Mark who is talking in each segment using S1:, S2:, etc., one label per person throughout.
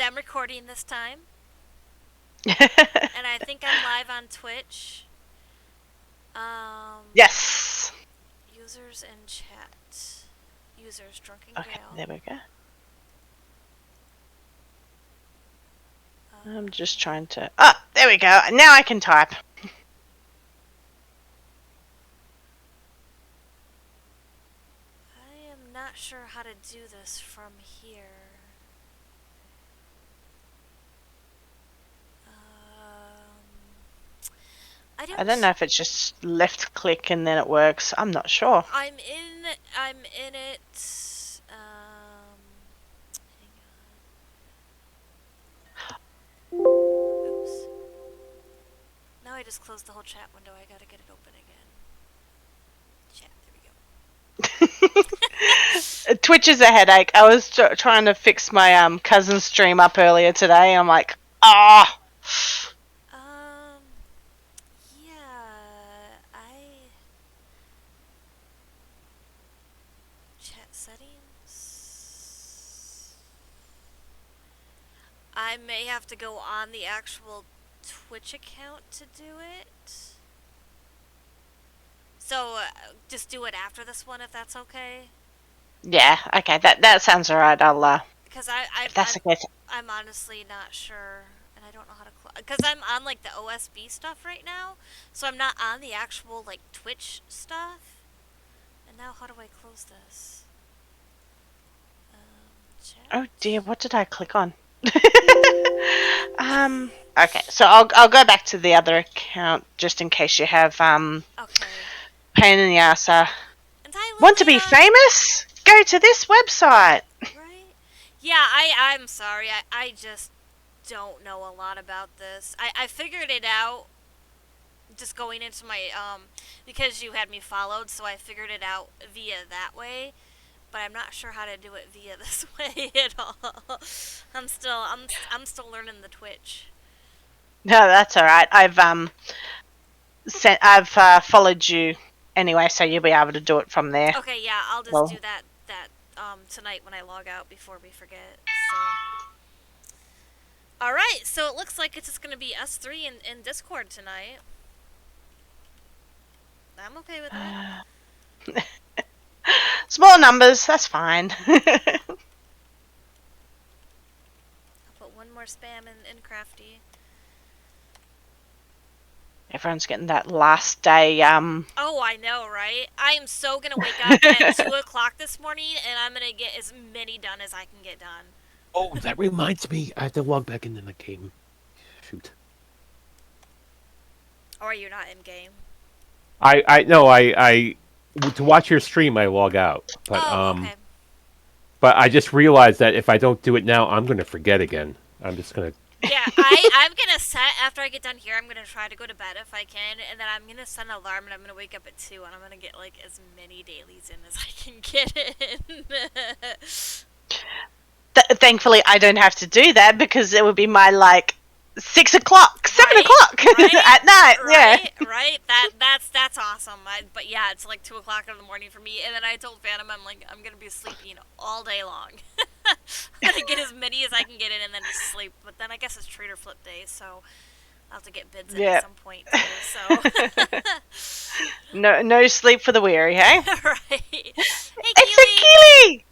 S1: I'm recording this time. And I think I'm live on Twitch.
S2: Yes.
S1: Users and chat. Users, Drunken
S2: Okay,
S1: Gale.
S2: there we go. I'm just trying to... Ah, there we go. Now I can type.
S1: I am not sure how to do this from here.
S2: I don't know if it's just left click and then it works. I'm not sure.
S1: I'm in it. Hang on. Oops. Now I just closed the whole chat window. I gotta get it open again. Chat, there we go.
S2: Twitch is a headache. I was trying to fix my cousin's stream up earlier today. I'm like, ah.
S1: Yeah, chat settings. I may have to go on the actual Twitch account to do it. So, just do it after this one if that's okay.
S2: Yeah, okay, that sounds alright. I'll
S1: Because
S2: if that's okay.
S1: I'm honestly not sure, and I don't know how to because I'm on like the OSB stuff right now, so I'm not on the actual like Twitch stuff. And now how do I close this? Chat.
S2: Oh dear, what did I click on? Okay, so I'll go back to the other account just in case you have
S1: Okay.
S2: pain in the ass.
S1: And
S2: Want to be famous? Go to this website.
S1: Right? Yeah, I'm sorry. I just don't know a lot about this. I figured it out just going into my because you had me followed, so I figured it out via that way. But I'm not sure how to do it via this way at all. I'm still learning the Twitch.
S2: No, that's all right. I've followed you anyway, so you'll be able to do it from there.
S1: Okay, yeah, I'll just do that tonight when I log out before we forget. So. All right, so it looks like it's just gonna be us three in Discord tonight. I'm okay with that.
S2: Small numbers, that's fine.
S1: I'll put one more spam in Crafty.
S2: Everyone's getting that last day.
S1: Oh, I know, right? I am so gonna wake up at 2 o'clock this morning, and I'm gonna get as many done as I can get done.
S3: Oh, that reminds me. I have to log back into the game. Shoot.
S1: Or you're not in game.
S3: I to watch your stream I log out. But
S1: okay.
S3: But I just realized that if I don't do it now, I'm gonna forget again. I'm just gonna
S1: Yeah, I'm gonna set after I get done here. I'm gonna try to go to bed if I can, and then I'm gonna set an alarm, and I'm gonna wake up at 2, and I'm gonna get like as many dailies in as I can get in.
S2: Thankfully, I don't have to do that because it would be my 6 o'clock, 7 o'clock at night.
S1: Right, yeah. Right. That's awesome. But yeah, it's like 2 o'clock in the morning for me. And then I told Phantom, I'm like, I'm gonna be sleeping all day long. I'm gonna get as many as I can get in and then just sleep. But then I guess it's Trader Flip Day, so I'll have to get bids in at some point too. So
S2: no sleep for the weary, hey?
S1: Right. Hey,
S2: it's a Keely!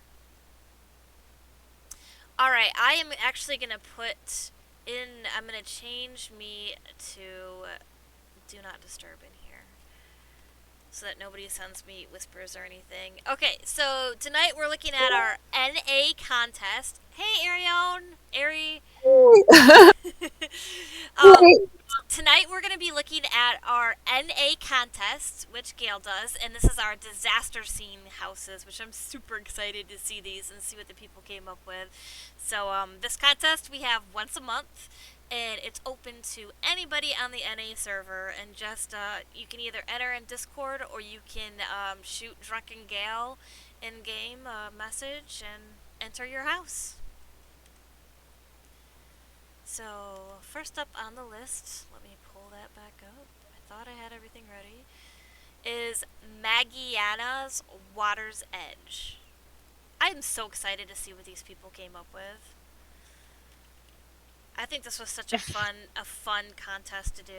S1: Alright, I am actually gonna put I'm gonna change me to Do Not Disturb in here so that nobody sends me whispers or anything. Okay, so tonight we're looking at our NA contest. Hey, Ari. Tonight we're going to be looking at our NA contest, which Gail does, and this is our disaster scene houses, which I'm super excited to see these and see what the people came up with. So this contest we have once a month, and it's open to anybody on the NA server, and just you can either enter in Discord or you can shoot Drunken Gale in-game message and enter your house. So, first up on the list, let me pull that back up. I thought I had everything ready. Is Magiana's Water's Edge. I'm so excited to see what these people came up with. I think this was such a fun contest to do.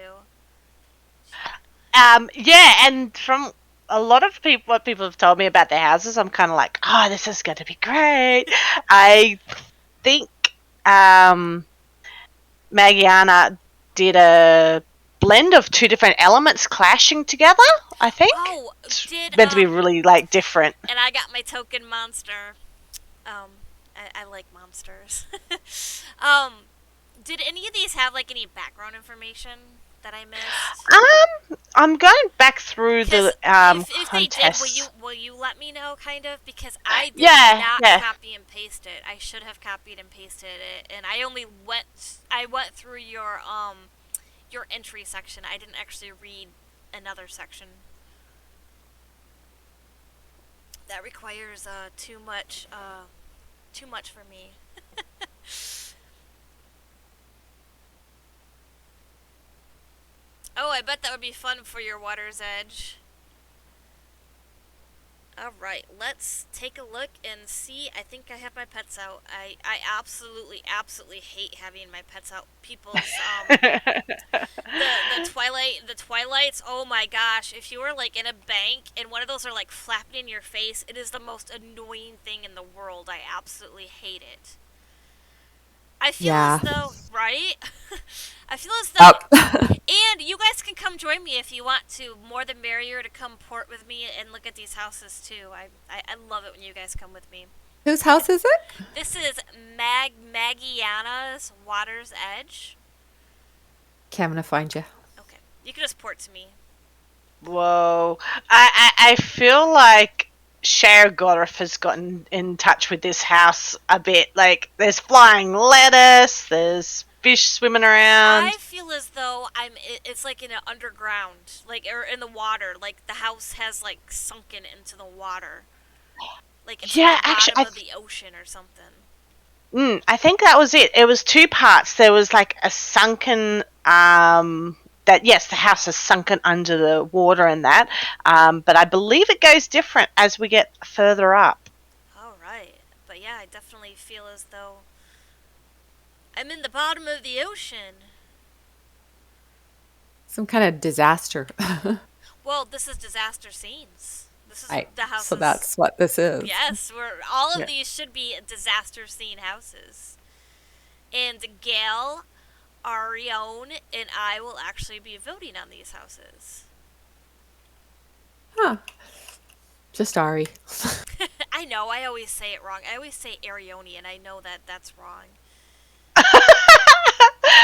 S2: Yeah, and from a lot of people, what people have told me about their houses, I'm kind of like, oh, this is going to be great. I think um, Magiana did a blend of two different elements clashing together. I think
S1: Oh,
S2: it's
S1: did
S2: meant to be really like different.
S1: and I got my token monster. I like monsters. um, did any of these have like any background information that I missed?
S2: I'm going back through
S1: Because
S2: the
S1: if they did,
S2: contest.
S1: will you let me know, kind of? Because I did
S2: Yeah,
S1: not
S2: yeah.
S1: copy and paste it. I should have copied and pasted it, and I went through your entry section. I didn't actually read another section. That requires too much for me. Oh, I bet that would be fun for your Water's Edge. Alright, let's take a look and see. I think I have my pets out. I absolutely hate having my pets out. People's, the Twilights, oh my gosh. If you are, like, in a bank and one of those are, like, flapping in your face, it is the most annoying thing in the world. I absolutely hate it. I feel as though, right? I feel as though, and you guys can come join me if you want to. More the merrier to come port with me and look at these houses too. I love it when you guys come with me.
S4: Whose house is it?
S1: This is Magiana's Water's Edge.
S4: Okay, I'm gonna find you.
S1: Okay, you can just port to me.
S2: Whoa. I feel like Cher Godriff has gotten in touch with this house a bit. Like, there's flying lettuce, there's fish swimming around.
S1: I feel as though it's like in an underground, like, or in the water. Like, the house has, like, sunken into the water. Like, it's
S2: Yeah,
S1: at the
S2: actually,
S1: bottom of the ocean or something.
S2: I think that was it. It was two parts. There was like a sunken that yes, the house is sunken under the water and that. But I believe it goes different as we get further up.
S1: Alright. But yeah, I definitely feel as though I'm in the bottom of the ocean.
S4: Some kind of disaster.
S1: Well, this is disaster scenes. This is
S4: Right.
S1: the houses.
S4: So that's what this is.
S1: Yes, all of
S4: Yeah.
S1: these should be disaster scene houses. And Gail, Arione, and I will actually be voting on these houses.
S4: Huh. Just Ari.
S1: I know, I always say it wrong. I always say Arione, and I know that that's wrong.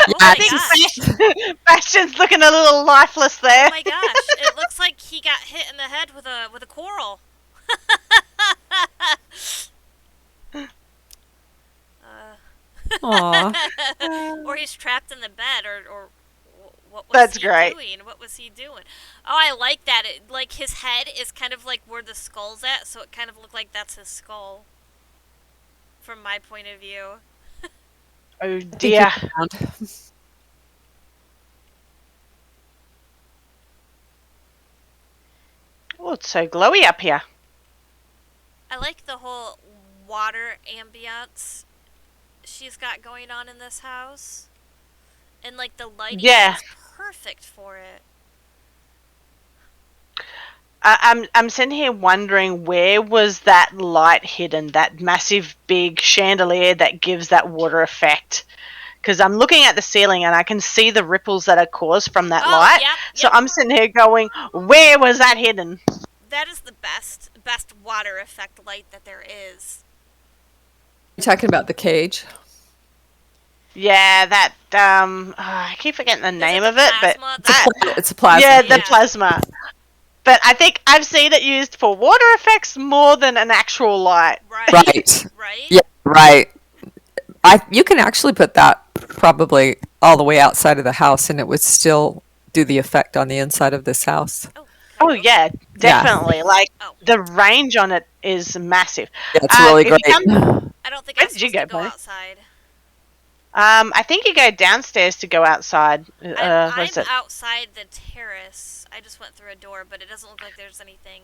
S1: Oh
S2: I
S1: my
S2: think
S1: gosh.
S2: Bastion's looking a little lifeless there.
S1: Oh my gosh. It looks like he got hit in the head with a coral.
S4: Aw.
S1: Or he's trapped in the bed, or what was
S2: That's
S1: he
S2: great.
S1: doing? What was he doing? Oh, I like that. Like, his head is kind of like where the skull's at, so it kind of looked like that's his skull. From my point of view.
S2: Oh
S4: I think
S2: dear.
S4: you're around.
S2: Oh, it's so glowy up here.
S1: I like the whole water ambiance she's got going on in this house. And, like, the lighting
S2: Yeah.
S1: is perfect for it.
S2: I'm sitting here wondering, where was that light hidden? That massive big chandelier that gives that water effect. Because I'm looking at the ceiling and I can see the ripples that are caused from that light.
S1: Yep,
S2: So
S1: yep.
S2: I'm sitting here going, where was that hidden?
S1: That is the best water effect light that there is.
S4: You're talking about the cage.
S2: Yeah, that I keep forgetting the name of it, but
S1: Plasma?
S4: It's a plasma.
S2: yeah, the
S1: Yeah.
S2: plasma. But I think I've seen it used for water effects more than an actual light.
S1: Right.
S4: Right.
S1: Right?
S4: Yeah, right. You can actually put that probably all the way outside of the house and it would still do the effect on the inside of this house.
S1: Oh,
S2: Oh yeah, definitely. Like
S1: Oh.
S2: the range on it is massive.
S4: Yeah, it's really
S2: if
S4: great.
S2: you come-
S1: I don't think
S2: Where
S1: I'm
S2: did you
S1: supposed
S2: go,
S1: to go
S2: buddy?
S1: outside.
S2: I think you go downstairs to go outside.
S1: I'm
S2: What's it?
S1: outside the terrace. I just went through a door, but it doesn't look like there's anything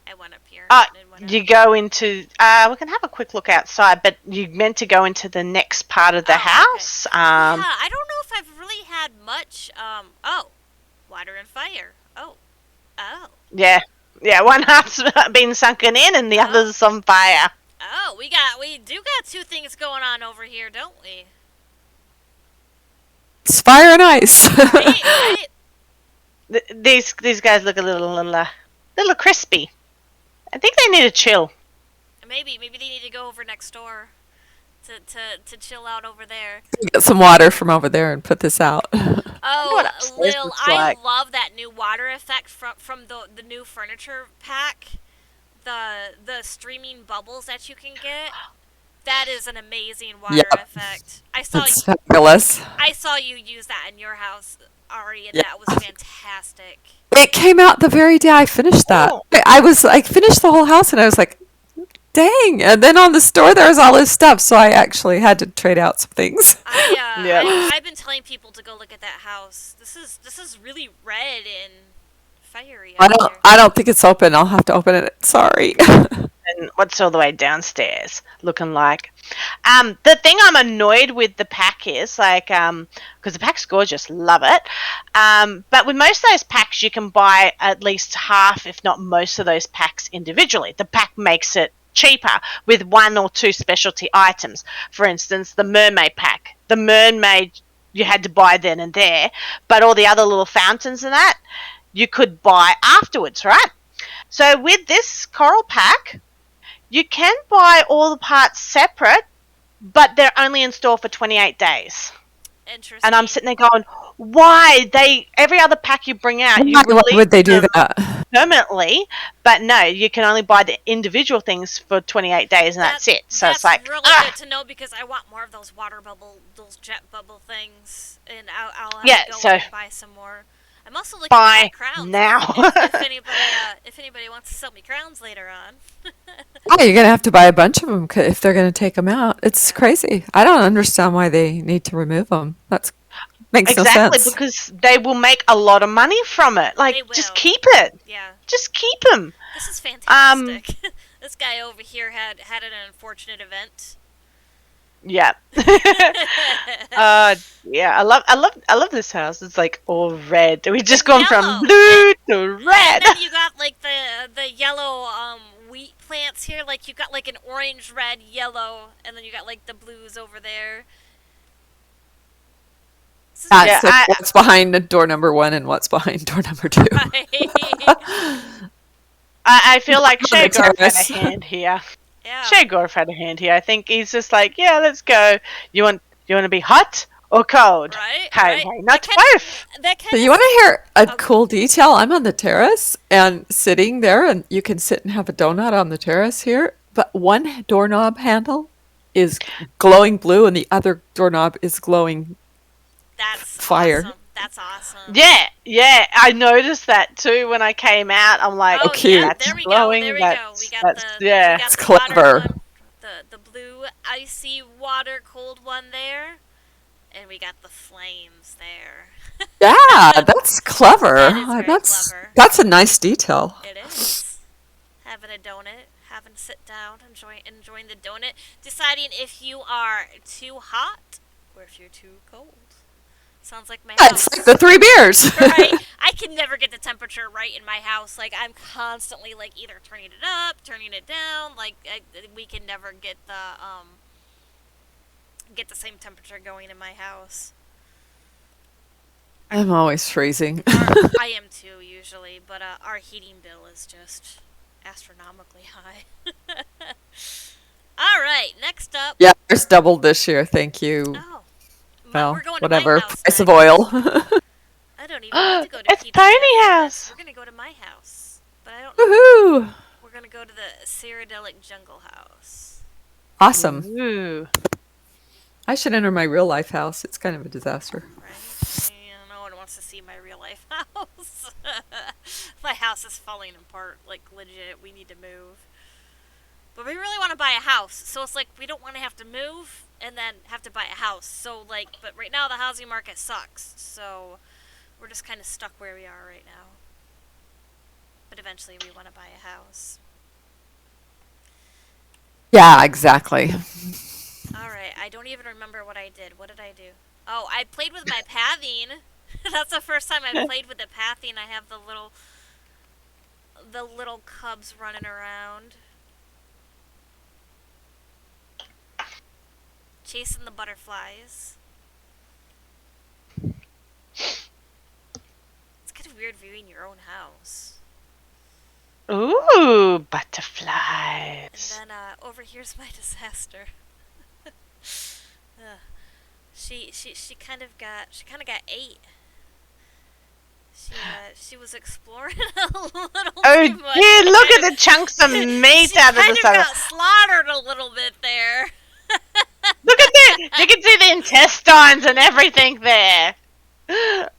S1: I went up here. and went
S2: You
S1: out.
S2: go into. We can have a quick look outside, but you meant to go into the next part of the
S1: Oh, okay.
S2: house.
S1: Yeah, I don't know if I've really had much. Water and fire. Oh,
S2: Yeah, yeah. One half's been sunken in, and the
S1: Oh.
S2: other's on fire.
S1: oh. We do got two things going on over here, don't we?
S4: It's fire and ice.
S1: Right.
S2: These guys look a little crispy. I think they need a chill.
S1: Maybe they need to go over next door to chill out over there.
S4: Get some water from over there and put this out.
S1: Oh,
S2: what upstairs
S1: Lil,
S2: looks
S1: I
S2: like.
S1: love that new water effect from the new furniture pack. The streaming bubbles that you can get. That is an amazing water
S4: Yep.
S1: effect.
S4: It's fabulous.
S1: I saw you use that in your house, Ari, and
S4: Yeah.
S1: that was fantastic.
S4: It came out the very day I finished that.
S2: Oh.
S4: I was like, finished the whole house, and I was like, dang. And then on the store, there was all this stuff, so I actually had to trade out some things.
S1: I've been telling people to go look at that house. This is really red and fiery.
S4: I don't think it's open. I'll have to open it. Sorry.
S2: And what's all the way downstairs looking like? The thing I'm annoyed with the pack is because the pack's gorgeous, love it. But with most of those packs, you can buy at least half, if not most of those packs individually. The pack makes it cheaper with one or two specialty items. For instance, the mermaid pack. The mermaid you had to buy then and there, but all the other little fountains and that you could buy afterwards, right? So with this coral pack, you can buy all the parts separate, but they're only in store for 28 days.
S1: Interesting.
S2: And I'm sitting there going, why? Every other pack you bring out, you
S4: Why would they do
S2: them
S4: that?
S2: permanently, but no, you can only buy the individual things for 28 days, and that's it. So
S1: that's
S2: it's like,
S1: really good to know because I want more of those those jet bubble things, and I'll have
S2: Yeah,
S1: to go
S2: so
S1: and buy some more. I'm also looking
S2: buy
S1: at crowns
S2: now.
S1: if anybody wants to sell me crowns later on.
S4: Oh, you're going to have to buy a bunch of them if they're going to take them out. It's crazy. I don't understand why they need to remove them. Makes no
S2: Exactly,
S4: sense.
S2: because they will make a lot of money from it.
S1: They
S2: Like,
S1: will.
S2: just keep it.
S1: Yeah,
S2: Just keep them.
S1: this is fantastic. This guy over here had an unfortunate event.
S2: Yeah. Yeah. I love this house. It's like all red. We just gone
S1: yellow.
S2: from blue to red.
S1: And then you got like the yellow wheat plants here. Like you got like an orange, red, yellow, and then you got like the blues over there. This is
S4: That's
S2: Yeah,
S4: what's behind the door number 1 and what's behind door number 2.
S2: I feel like
S4: On the
S2: Shay Gorf had a
S4: terrace.
S2: hand here.
S1: Yeah.
S2: Shay Gorf had a hand here. I think he's just like, yeah, let's go. You want to be hot or cold?
S1: Right.
S2: Hey,
S1: right.
S2: hey, not
S1: That kind
S2: both.
S1: That kind
S4: So
S1: of.
S4: you want to hear a
S1: Okay.
S4: cool detail? I'm on the terrace and sitting there, and you can sit and have a donut on the terrace here. But one doorknob handle is glowing blue, and the other doorknob is glowing.
S1: That's
S4: fire.
S1: Awesome. That's awesome.
S2: Yeah. I noticed that too when I came out. I'm like,
S1: Oh,
S4: cute.
S1: yeah,
S2: that's
S1: there we
S2: glowing.
S1: go. There we
S2: that's,
S1: go. We got
S2: that's,
S1: the
S2: yeah.
S1: we got
S4: It's
S1: the water
S4: clever.
S1: one, the blue icy water cold one there, and we got the flames there.
S4: Yeah, that's clever.
S1: That is very clever.
S4: That's a nice detail.
S1: It is. Having a donut, having to sit down, enjoying the donut, deciding if you are too hot or if you're too cold. Sounds like my
S4: Yeah,
S1: house.
S4: it's like the 3 beers.
S1: Right? I can never get the temperature right in my house. Like I'm constantly like either turning it up, turning it down. Like we can never get the same temperature going in my house.
S4: I'm always freezing.
S1: I am too usually, but our heating bill is just astronomically high. All right, next up.
S4: Yeah, there's doubled this year. Thank you.
S1: Oh,
S4: Well,
S1: we're going
S4: whatever.
S1: to my house
S4: Price of
S1: next.
S4: oil.
S1: I don't even want to go to
S2: It's
S1: Pete's
S2: Pony
S1: house.
S2: House.
S1: We're gonna go to my house, but I don't know.
S4: Woohoo!
S1: We're gonna go to the Cyrodilic Jungle House.
S4: Awesome.
S2: Ooh.
S4: I should enter my real life house. It's kind of a disaster.
S1: Right? No one wants to see my real life house. My house is falling apart, like legit. We need to move. But we really want to buy a house, so it's like we don't want to have to move and then have to buy a house. So like, but right now the housing market sucks, so we're just kind of stuck where we are right now. But eventually we want to buy a house.
S4: Yeah, exactly.
S1: Alright, I don't even remember what I did. What did I do? Oh, I played with my pathine. That's the first time I've played with the pathine. I have the little cubs running around. Chasing the butterflies. It's kind of weird viewing your own house.
S2: Ooh,
S1: And
S2: butterflies.
S1: then over here's my disaster. Ugh. She kind of got ate. She was exploring a little
S2: Oh
S1: too much.
S2: dear, look at the chunks of meat
S1: She
S2: out of
S1: kind
S2: the
S1: of
S2: side.
S1: got slaughtered a little bit there.
S2: Look at that! You can see the intestines and everything there.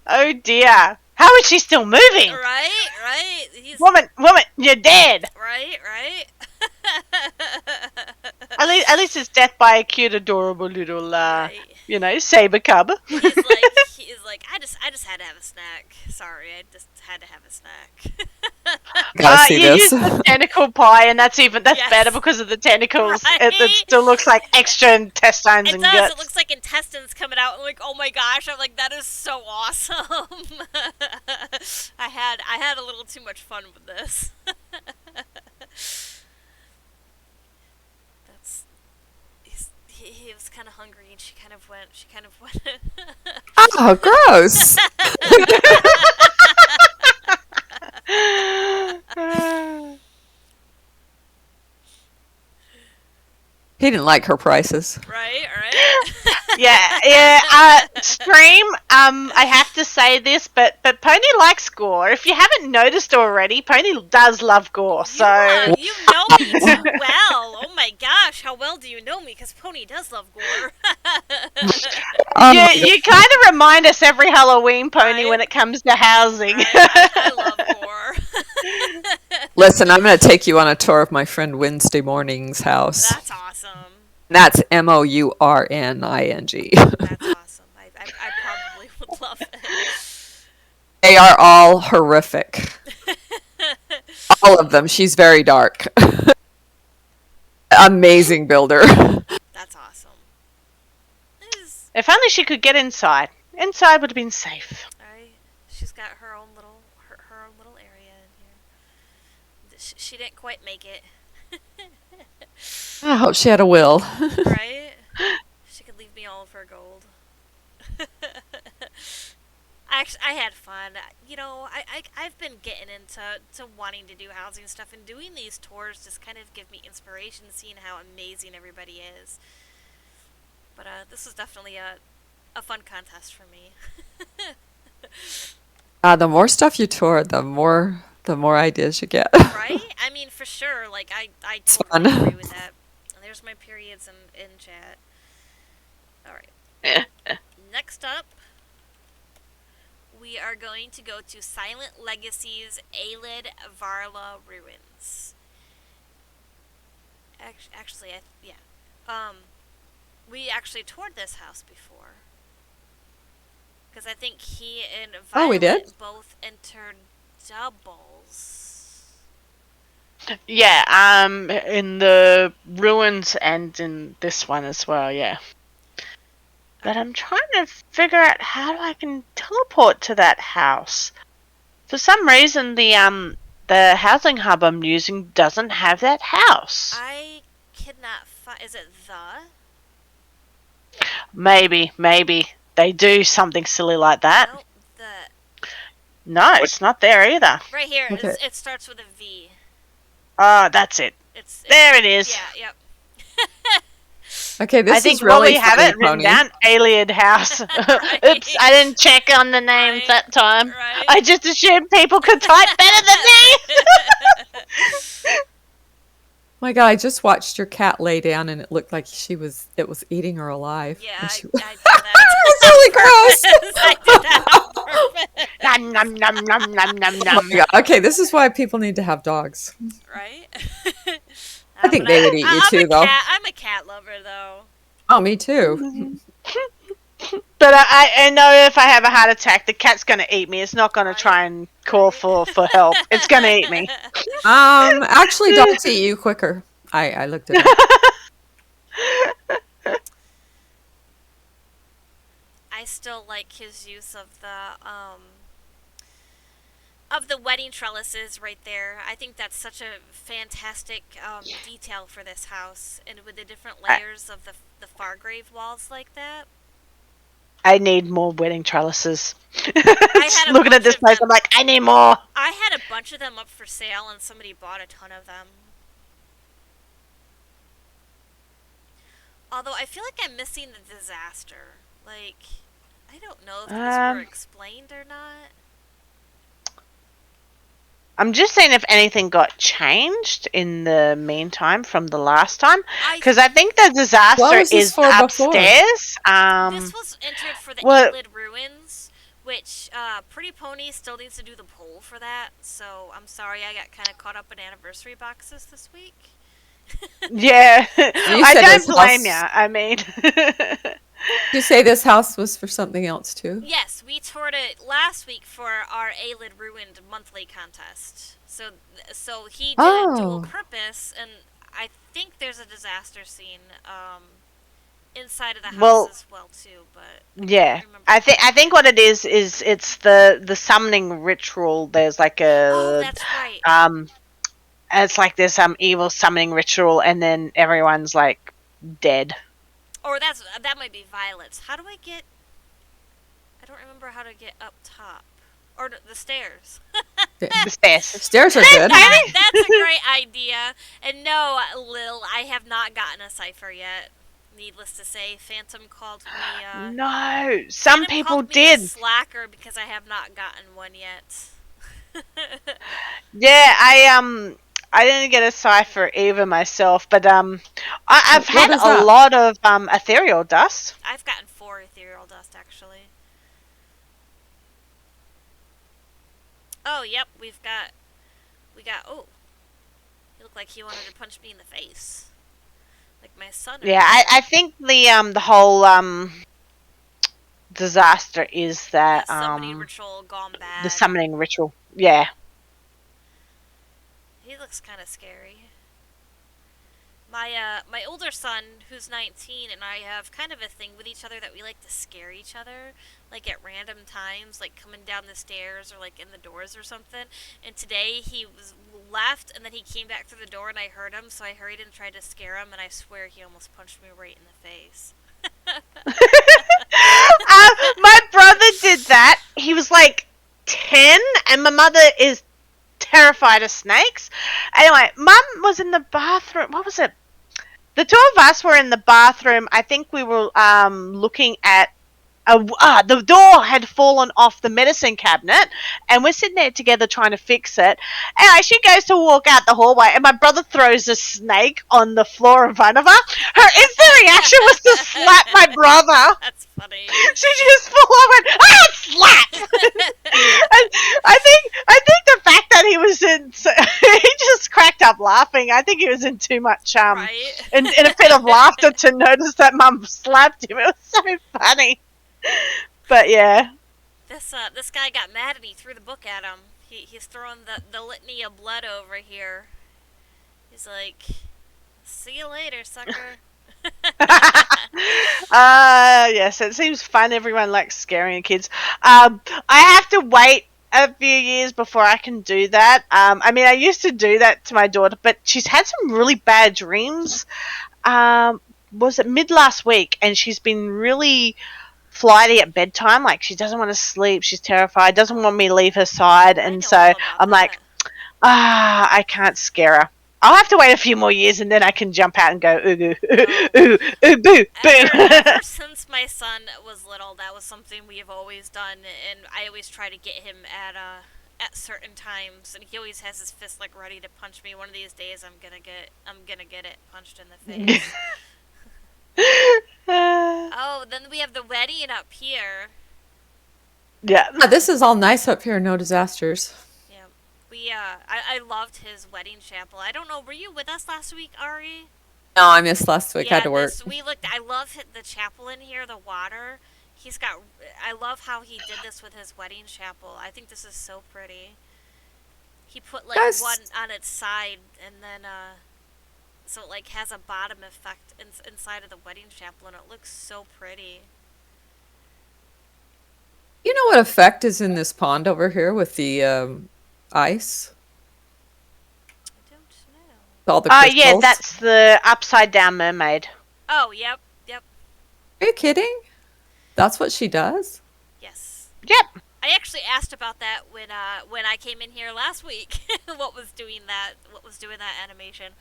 S2: Oh dear. How is she still moving?
S1: Right.
S2: Woman, you're dead.
S1: Right.
S2: At least it's death by a cute, adorable little,
S1: Right.
S2: saber cub.
S1: He's like, I just had to have a snack. Sorry, I just had to have a snack.
S4: Gotta see
S2: you
S4: this.
S2: use the tentacle pie, and that's
S1: Yes.
S2: better because of the tentacles.
S1: Right?
S2: It still looks like extra intestines
S1: It
S2: and
S1: does.
S2: guts.
S1: It looks like intestines coming out. I'm like, oh my gosh. I'm like, that is so awesome. I had a little too much fun with this. He was kind of hungry, and she kind of went.
S4: Oh, gross. He didn't like her prices.
S1: Right.
S2: Yeah. Stream. I have to say this, but Pony likes gore. If you haven't noticed already, Pony does love gore. So
S1: You know me too well. Oh my gosh, how well do you know me? Because Pony does love gore.
S2: you kind of remind us every Halloween, Pony,
S1: Right.
S2: when it comes to housing.
S1: Right, I love gore.
S4: Listen, I'm going to take you on a tour of my friend Wednesday Morning's house.
S1: That's awesome.
S4: That's Mourning.
S1: That's awesome. I probably would love it.
S4: They are all horrific. All of them. She's very dark. Amazing builder.
S1: That's awesome.
S2: If only she could get inside. Inside would have been safe.
S1: Right? She's got her own little area in here. She didn't quite make it.
S4: I hope she had a will.
S1: Right? She could leave me all of her gold. I had fun. You know, I've been getting into wanting to do housing stuff, and doing these tours just kind of give me inspiration, seeing how amazing everybody is. But this was definitely a fun contest for me.
S4: The more stuff you tour, the more ideas you get.
S1: Right? I mean, for sure. Like, I totally
S4: fun.
S1: agree with that. And there's my periods in chat. Alright. Next up, we are going to go to Silent Legacy's Ayleid Varla Ruins. Actually, we actually toured this house before. Because I think he and Violet
S4: We did?
S1: both entered doubles.
S2: Yeah, in the ruins and in this one as well, yeah. But I'm trying to figure out how I can teleport to that house. For some reason, the housing hub I'm using doesn't have that house.
S1: I cannot find. Is it the?
S2: Maybe they do something silly like that.
S1: Nope, the.
S2: No, it's not there either.
S1: Right here.
S4: Okay.
S1: It starts with a V.
S2: Oh, that's it.
S1: It's
S2: There it is.
S1: Yeah. Yep.
S4: Okay, this
S2: I think
S4: is really
S2: we have
S4: funny,
S2: it written
S4: Pony.
S2: down. Ayleid House.
S1: Right.
S2: Oops, I didn't check on the names
S1: Right.
S2: that time.
S1: Right.
S2: I just assumed people could type better than me.
S4: My God, I just watched your cat lay down, and it looked like it was eating her alive.
S1: Yeah,
S4: And
S1: I
S4: she-
S1: did that.
S4: really gross.
S1: I did that on purpose.
S2: Nom nom nom nom nom nom
S4: Oh
S2: nom.
S4: my God. Okay, this is why people need to have dogs.
S1: Right?
S4: I think they would eat you too, though.
S1: I'm a cat lover, though.
S4: Oh, me too.
S2: But I know if I have a heart attack, the cat's going to eat me. It's not going to try and call for help. It's going to eat me.
S4: Actually, dogs eat you quicker. I looked it up.
S1: I still like his use of the wedding trellises right there. I think that's such a fantastic detail for this house, and with the different layers of the Fargrave walls like that.
S2: I need more wedding trellises.
S1: had a
S2: Looking at
S1: bunch
S2: this
S1: of
S2: place,
S1: them.
S2: I'm like, I need more.
S1: I had a bunch of them up for sale, and somebody bought a ton of them. Although I feel like I'm missing the disaster. Like, I don't know if these were explained or not.
S2: I'm just saying if anything got changed in the meantime from the last time, because I think the disaster
S4: What was this
S2: is
S4: for before?
S2: upstairs.
S1: This was entered for the Ayleid ruins, which Pretty Pony still needs to do the poll for that. So I'm sorry, I got kind of caught up in anniversary boxes this week.
S2: Yeah, I
S4: said
S2: don't
S4: this
S2: blame
S4: house-
S2: you. I mean,
S4: You say this house was for something else too?
S1: Yes, we toured it last week for our Ayleid Ruined monthly contest. So he did a dual purpose, and I think there's a disaster scene inside of the house as well too. But
S2: yeah, I think what it is it's the summoning ritual. There's like a
S1: that's right.
S2: It's like there's some evil summoning ritual, and then everyone's like dead.
S1: Or that might be Violet's. How do I get? I don't remember how to get up top. Or the stairs.
S2: The stairs.
S4: Stairs are good.
S1: That's a great idea. And no, Lil, I have not gotten a cipher yet. Needless to say, Phantom called me.
S2: No, some
S1: Phantom
S2: people
S1: called me
S2: did.
S1: a slacker because I have not gotten one yet.
S2: Yeah, I didn't get a cipher either myself, but I've had a lot of ethereal dust.
S1: I've gotten 4 ethereal dust actually. Oh, yep, we got. Oh, he looked like he wanted to punch me in the face, like my son.
S2: Yeah, I think the whole disaster is that
S1: summoning ritual gone bad.
S2: The summoning ritual, yeah.
S1: He looks kind of scary. My older son, who's 19, and I have kind of a thing with each other that we like to scare each other, like at random times, like coming down the stairs or like in the doors or something. And today he was left, and then he came back through the door, and I heard him, so I hurried and tried to scare him, and I swear he almost punched me right in the face.
S2: My brother did that. He was like 10, and my mother is terrified of snakes. Anyway, Mum was in the bathroom. What was it? The two of us were in the bathroom. I think we were looking at the door had fallen off the medicine cabinet, and we're sitting there together trying to fix it. Anyway, she goes to walk out the hallway, and my brother throws a snake on the floor in front of her. Her instant reaction was to slap my brother.
S1: That's funny.
S2: She just full on went, slap! And I think the fact that he was he just cracked up laughing. I think he was in too much in a fit of laughter to notice that Mum slapped him. It was so funny. But yeah,
S1: this guy got mad and he threw the book at him. He's throwing the litany of blood over here. He's like, "See you later, sucker."
S2: Yes, it seems fun. Everyone likes scaring kids. I have to wait a few years before I can do that. I mean, I used to do that to my daughter, but she's had some really bad dreams. Was it mid last week? And she's been really flighty at bedtime. Like, she doesn't want to sleep. She's terrified. Doesn't want me to leave her side. And so I'm like, I can't scare her. I'll have to wait a few more years, and then I can jump out and go, ooh, ooh, ooh, boo, boo.
S1: Ever since my son was little, that was something we have always done, and I always try to get him at certain times, and he always has his fist like ready to punch me. One of these days, I'm gonna get it punched in the face. Oh, then we have the wedding up here.
S2: Yeah.
S4: This is all nice up here. No disasters.
S1: I loved his wedding chapel. I don't know, were you with us last week, Ari?
S4: No, I missed last week. I had to work.
S1: I love the chapel in here, the water. He's got. I love how he did this with his wedding chapel. I think this is so pretty. He put like
S4: Guys,
S1: one on its side, and then so it like has a bottom effect inside of the wedding chapel, and it looks so pretty.
S4: you know what effect is in this pond over here with the ice?
S1: I don't know.
S4: All the
S2: Oh, yeah,
S4: crystals?
S2: that's the upside down mermaid.
S1: Oh, yep, yep,
S4: Are you kidding? That's what she does?
S1: yes.
S2: Yep.
S1: I actually asked about that when I came in here last week. What was doing that? What was doing that animation?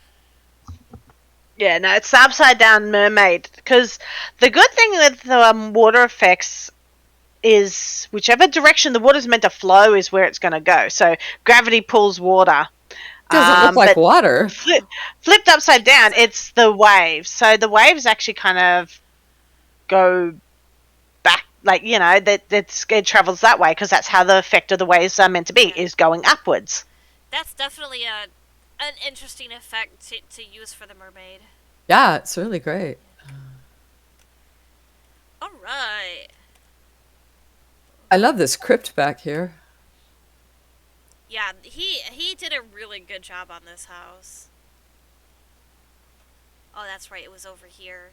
S2: Yeah, no, it's the upside down mermaid. Because the good thing with water effects is whichever direction the water's meant to flow is where it's going to go. So gravity pulls water.
S4: Doesn't look like
S2: But
S4: water.
S2: flipped upside down, it's the waves. So the waves actually kind of go back, like, it travels that way because that's how the effect of the waves are meant to be, is going upwards.
S1: That's definitely an interesting effect to use for the mermaid.
S4: Yeah, it's really great.
S1: All right.
S4: I love this crypt back here.
S1: Yeah, he did a really good job on this house. Oh, that's right. It was over here.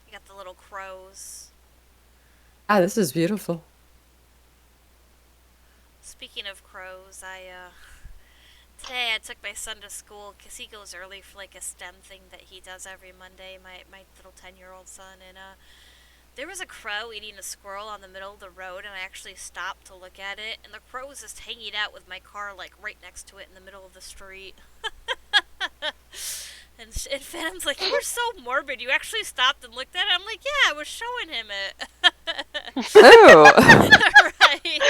S1: You got the little crows.
S4: Ah, this is beautiful.
S1: Speaking of crows, today I took my son to school because he goes early for like a STEM thing that he does every Monday. My little 10-year-old son, and there was a crow eating a squirrel on the middle of the road, and I actually stopped to look at it, and the crow was just hanging out with my car like right next to it in the middle of the street. And Phantom's like, "You were so morbid. You actually stopped and looked at it." I'm like, "Yeah, I was showing him it."
S4: Oh,
S1: Right.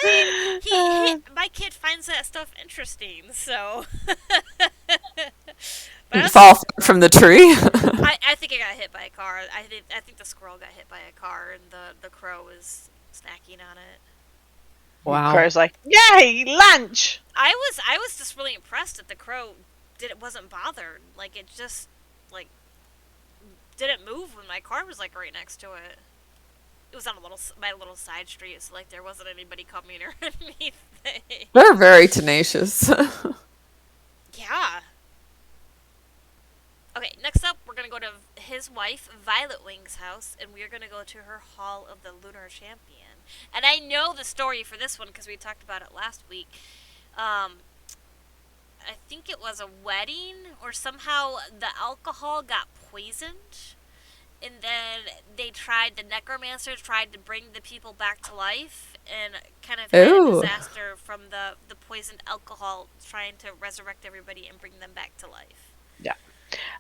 S1: I mean, my kid finds that stuff interesting, so. But
S4: fall from the tree.
S1: I think I got hit by a car. I think the squirrel got hit by a car, and the crow was snacking on it.
S4: Wow.
S2: Crow's like, yay, lunch!
S1: I was just really impressed that the crow wasn't bothered. Like, it just like didn't move when my car was like right next to it. It was on my little side street, so like there wasn't anybody coming or anything.
S4: They're very tenacious.
S1: Yeah. Okay, next up, we're gonna go to his wife, Violet Wing's house, and we're gonna go to her Hall of the Lunar Champion. And I know the story for this one because we talked about it last week. I think it was a wedding, or somehow the alcohol got poisoned, and then the necromancers tried to bring the people back to life, and kind of had a
S4: Ooh.
S1: disaster from the poisoned alcohol trying to resurrect everybody and bring them back to life.
S2: Yeah.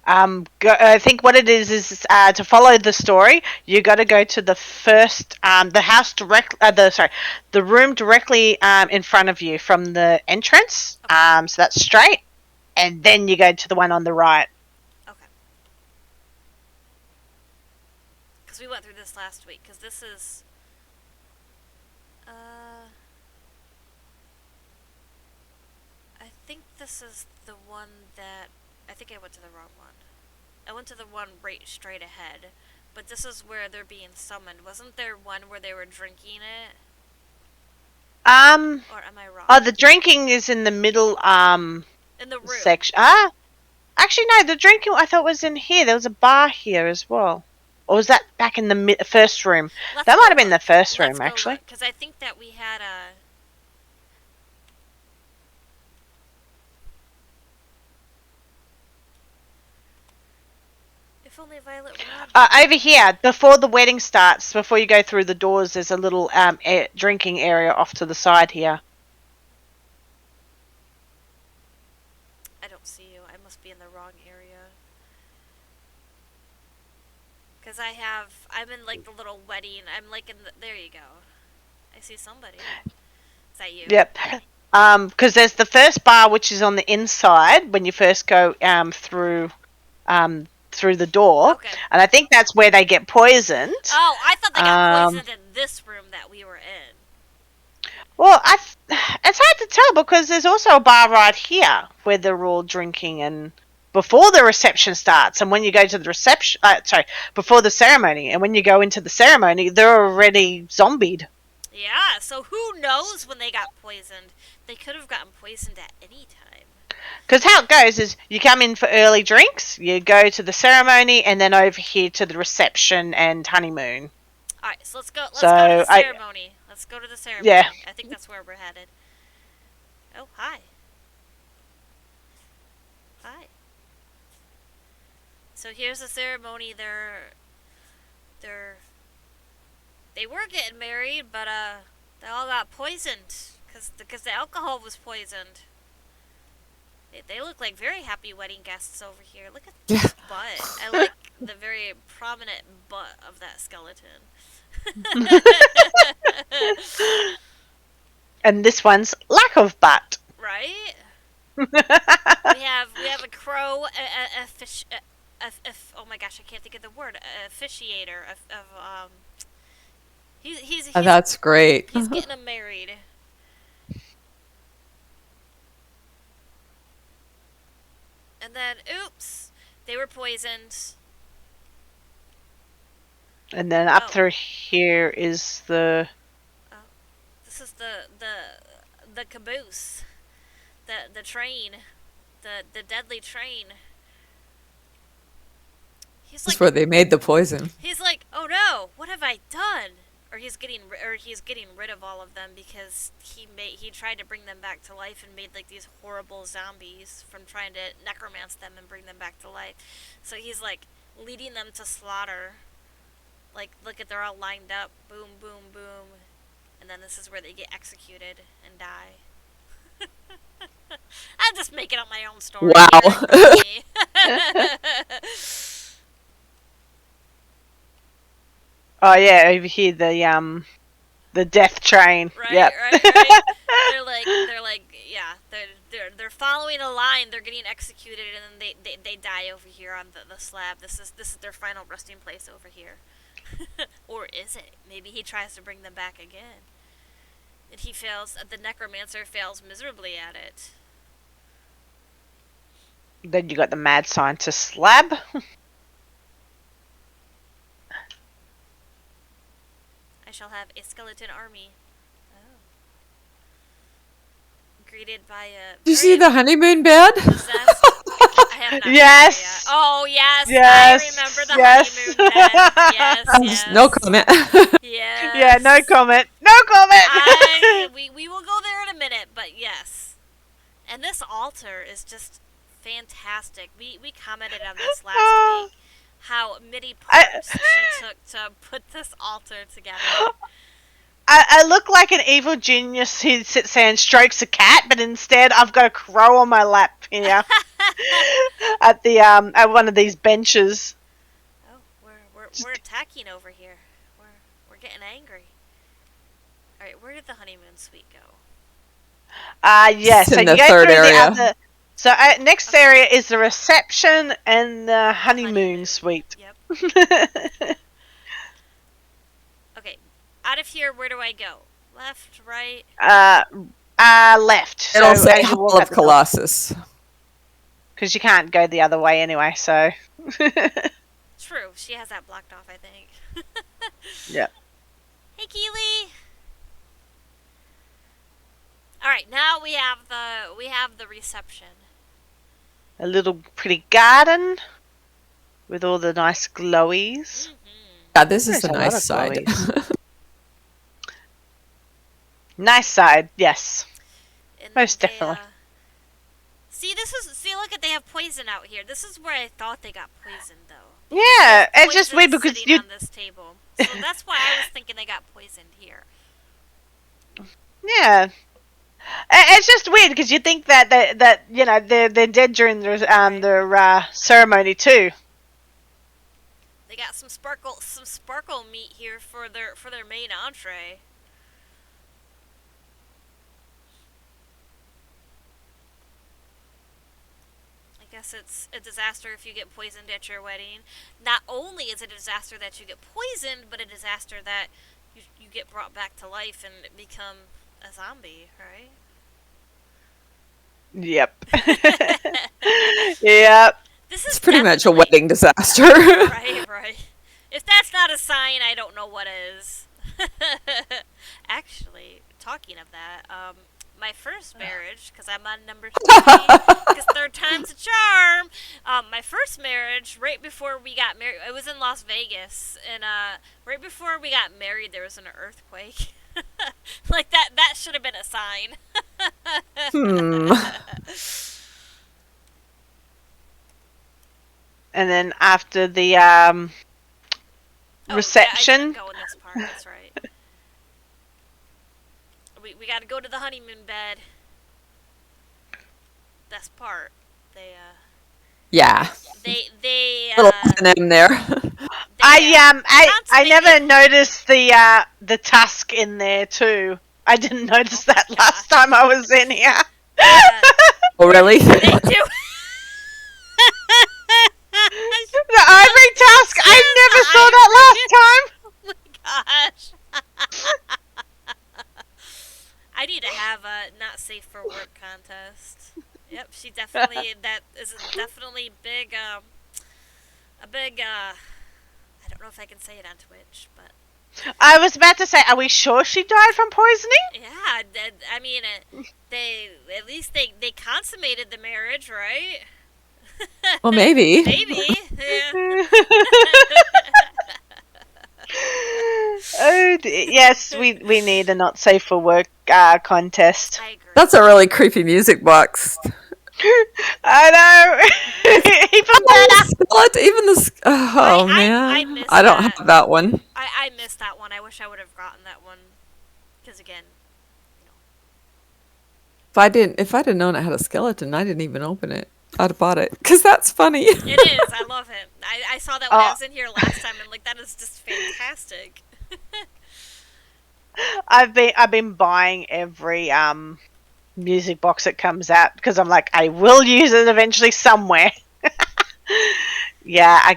S2: I think what it is to follow the story, you got to go to the first, the house the room directly in front of you from the entrance. So that's straight, and then you go to the one on the right.
S1: Okay. Because we went through this last week. Because this is, I think this is the one that I think I went to the wrong one. I went to the one right straight ahead, but this is where they're being summoned. Wasn't there one where they were drinking it? Or am I wrong?
S2: Oh, the drinking is in the middle
S1: In the room.
S2: section. Actually no, the drinking I thought was in here. There was a bar here as well. Or was that back in the first room? That might have been the first room, actually.
S1: Because I think that we had a. If only Violet were
S2: Over here, before the wedding starts, before you go through the doors, there's a little drinking area off to the side here.
S1: I don't see you. I must be in the wrong area. Because I'm in like the little wedding. I'm like in the. There you go. I see somebody. Is that you?
S2: Yep. Because there's the first bar, which is on the inside when you first go through the door,
S1: Okay.
S2: and I think that's where they get poisoned.
S1: Oh, I thought they got poisoned in this room that we were in.
S2: Well, it's hard to tell because there's also a bar right here where they're all drinking and before the reception starts, and when you go to the reception, before the ceremony, and when you go into the ceremony, they're already zombied.
S1: Yeah, so who knows when they got poisoned? They could have gotten poisoned at any time.
S2: Because how it goes is you come in for early drinks, you go to the ceremony, and then over here to the reception and honeymoon.
S1: Alright, so let's go to
S2: So,
S1: the ceremony. Let's go to the ceremony.
S2: Yeah.
S1: I think that's where we're headed. Oh, hi. Hi. So here's the ceremony. They were getting married, but they all got poisoned because the alcohol was poisoned. They look like very happy wedding guests over here. Look at the butt. I like the very prominent butt of that skeleton.
S2: And this one's lack of butt.
S1: Right? we have a crow, a fish, oh my gosh, I can't think of the word. A officiator of he's
S4: That's great.
S1: he's getting them married. And then, oops, they were poisoned.
S2: And then up
S1: Oh.
S2: through here is the...
S1: This is the caboose, the train, the deadly train. He's
S4: That's
S1: like,
S4: where they made the poison.
S1: he's like, oh no, what have I done? Or he's getting rid of all of them because he tried to bring them back to life and made like these horrible zombies from trying to necromance them and bring them back to life. So he's like leading them to slaughter. Like, look at, they're all lined up, boom, boom, boom, and then this is where they get executed and die. I'm just making up my own story.
S4: Wow.
S2: Oh yeah, over here the death train.
S1: Right,
S2: Yep.
S1: right. They're like, yeah, they're following a line. They're getting executed, and then they die over here on the slab. This is their final resting place over here. Or is it? Maybe he tries to bring them back again, and he fails. The necromancer fails miserably at it.
S2: Then you got the mad scientist slab.
S1: I shall have a skeleton army. Oh. Greeted by a.
S4: Did you see the honeymoon bed?
S1: I have not
S2: Yes.
S1: seen it yet. Oh yes,
S2: Yes.
S1: I remember the
S2: Yes.
S1: honeymoon bed. Yes.
S4: No comment.
S1: Yes.
S2: Yeah, no comment. No comment.
S1: We will go there in a minute, but yes. And this altar is just fantastic. We commented on this last week. How many parts she took to put this altar together.
S2: I look like an evil genius who sits there and strokes a cat, but instead I've got a crow on my lap here at the at one of these benches.
S1: Oh, we're attacking over here. We're getting angry. All right, where did the honeymoon suite go?
S2: Yes.
S4: It's
S2: So
S4: in
S2: you
S4: the
S2: go
S4: third
S2: through
S4: area.
S2: the other. So next area is the reception and the honeymoon suite.
S1: Yep. Okay, out of here, where do I go? Left, right?
S2: Left.
S4: It'll
S2: so
S4: say
S2: as you walk
S4: Hall
S2: out
S4: of
S2: the door.
S4: Colossus.
S2: Because you can't go the other way anyway, so...
S1: True, she has that blocked off, I think.
S2: Yeah.
S1: Hey, Keely. All right, now we have the reception.
S2: A little pretty garden with all the nice glowies.
S4: Yeah, this is
S2: There's
S4: the
S2: a lot
S4: nice
S2: of
S4: side.
S2: glowies. Nice side, yes.
S1: And
S2: Most
S1: they,
S2: definitely.
S1: See, look at, they have poison out here. This is where I thought they got poisoned, though.
S2: Yeah,
S1: There's
S2: it's just
S1: poison
S2: weird because
S1: sitting
S2: you...
S1: on this table. So that's why I was thinking they got poisoned here.
S2: Yeah. It's just weird because you think that you know they're dead during their ceremony too.
S1: They got some sparkle meat here for their main entree. I guess it's a disaster if you get poisoned at your wedding. Not only is it a disaster that you get poisoned, but a disaster that you get brought back to life and become a zombie, right?
S2: Yep. Yep.
S1: This
S4: It's
S1: is
S4: pretty much a
S1: definitely
S4: wedding disaster.
S1: right, right. If that's not a sign, I don't know what is. Actually, talking of that, my first marriage, because I'm on number 3, because third time's a charm. My first marriage, right before we got married, it was in Las Vegas, and right before we got married, there was an earthquake. Like that should have been a sign.
S4: Hmm.
S2: And then after the
S1: Oh, yeah, I
S2: reception,
S1: didn't go in this part. That's right. We got to go to the honeymoon bed. Best part. They
S4: Yeah.
S1: they
S4: Little M there.
S2: I
S1: consummated-
S2: never noticed the tusk in there too. I didn't notice that last time I was in here.
S4: Oh, really?
S1: They do.
S2: The ivory tusk. I never saw that last time.
S1: Oh my gosh. I need to have a not safe for work contest. Yep, she definitely, that is definitely big, a big, I don't know if I can say it on Twitch, but.
S2: I was about to say, are we sure she died from poisoning?
S1: Yeah, I mean, they, at least they consummated the marriage, right?
S4: Well, maybe.
S1: Maybe. Yeah.
S2: Oh, yes, we need a not safe for work contest.
S1: I agree.
S4: That's a really creepy music box.
S2: I know. Even better.
S4: Even this. Oh,
S1: I
S4: man.
S1: missed
S4: I don't
S1: that.
S4: have that one.
S1: I missed that one. I wish I would have gotten that one. Because again,
S4: If I'd have known it had a skeleton, I didn't even open it. I'd have bought it. Because that's funny.
S1: it is. I love it. I saw that when I
S2: Oh.
S1: was in here last time, and like that is just fantastic.
S2: I've been buying every music box that comes out because I'm like, I will use it eventually somewhere. Yeah, I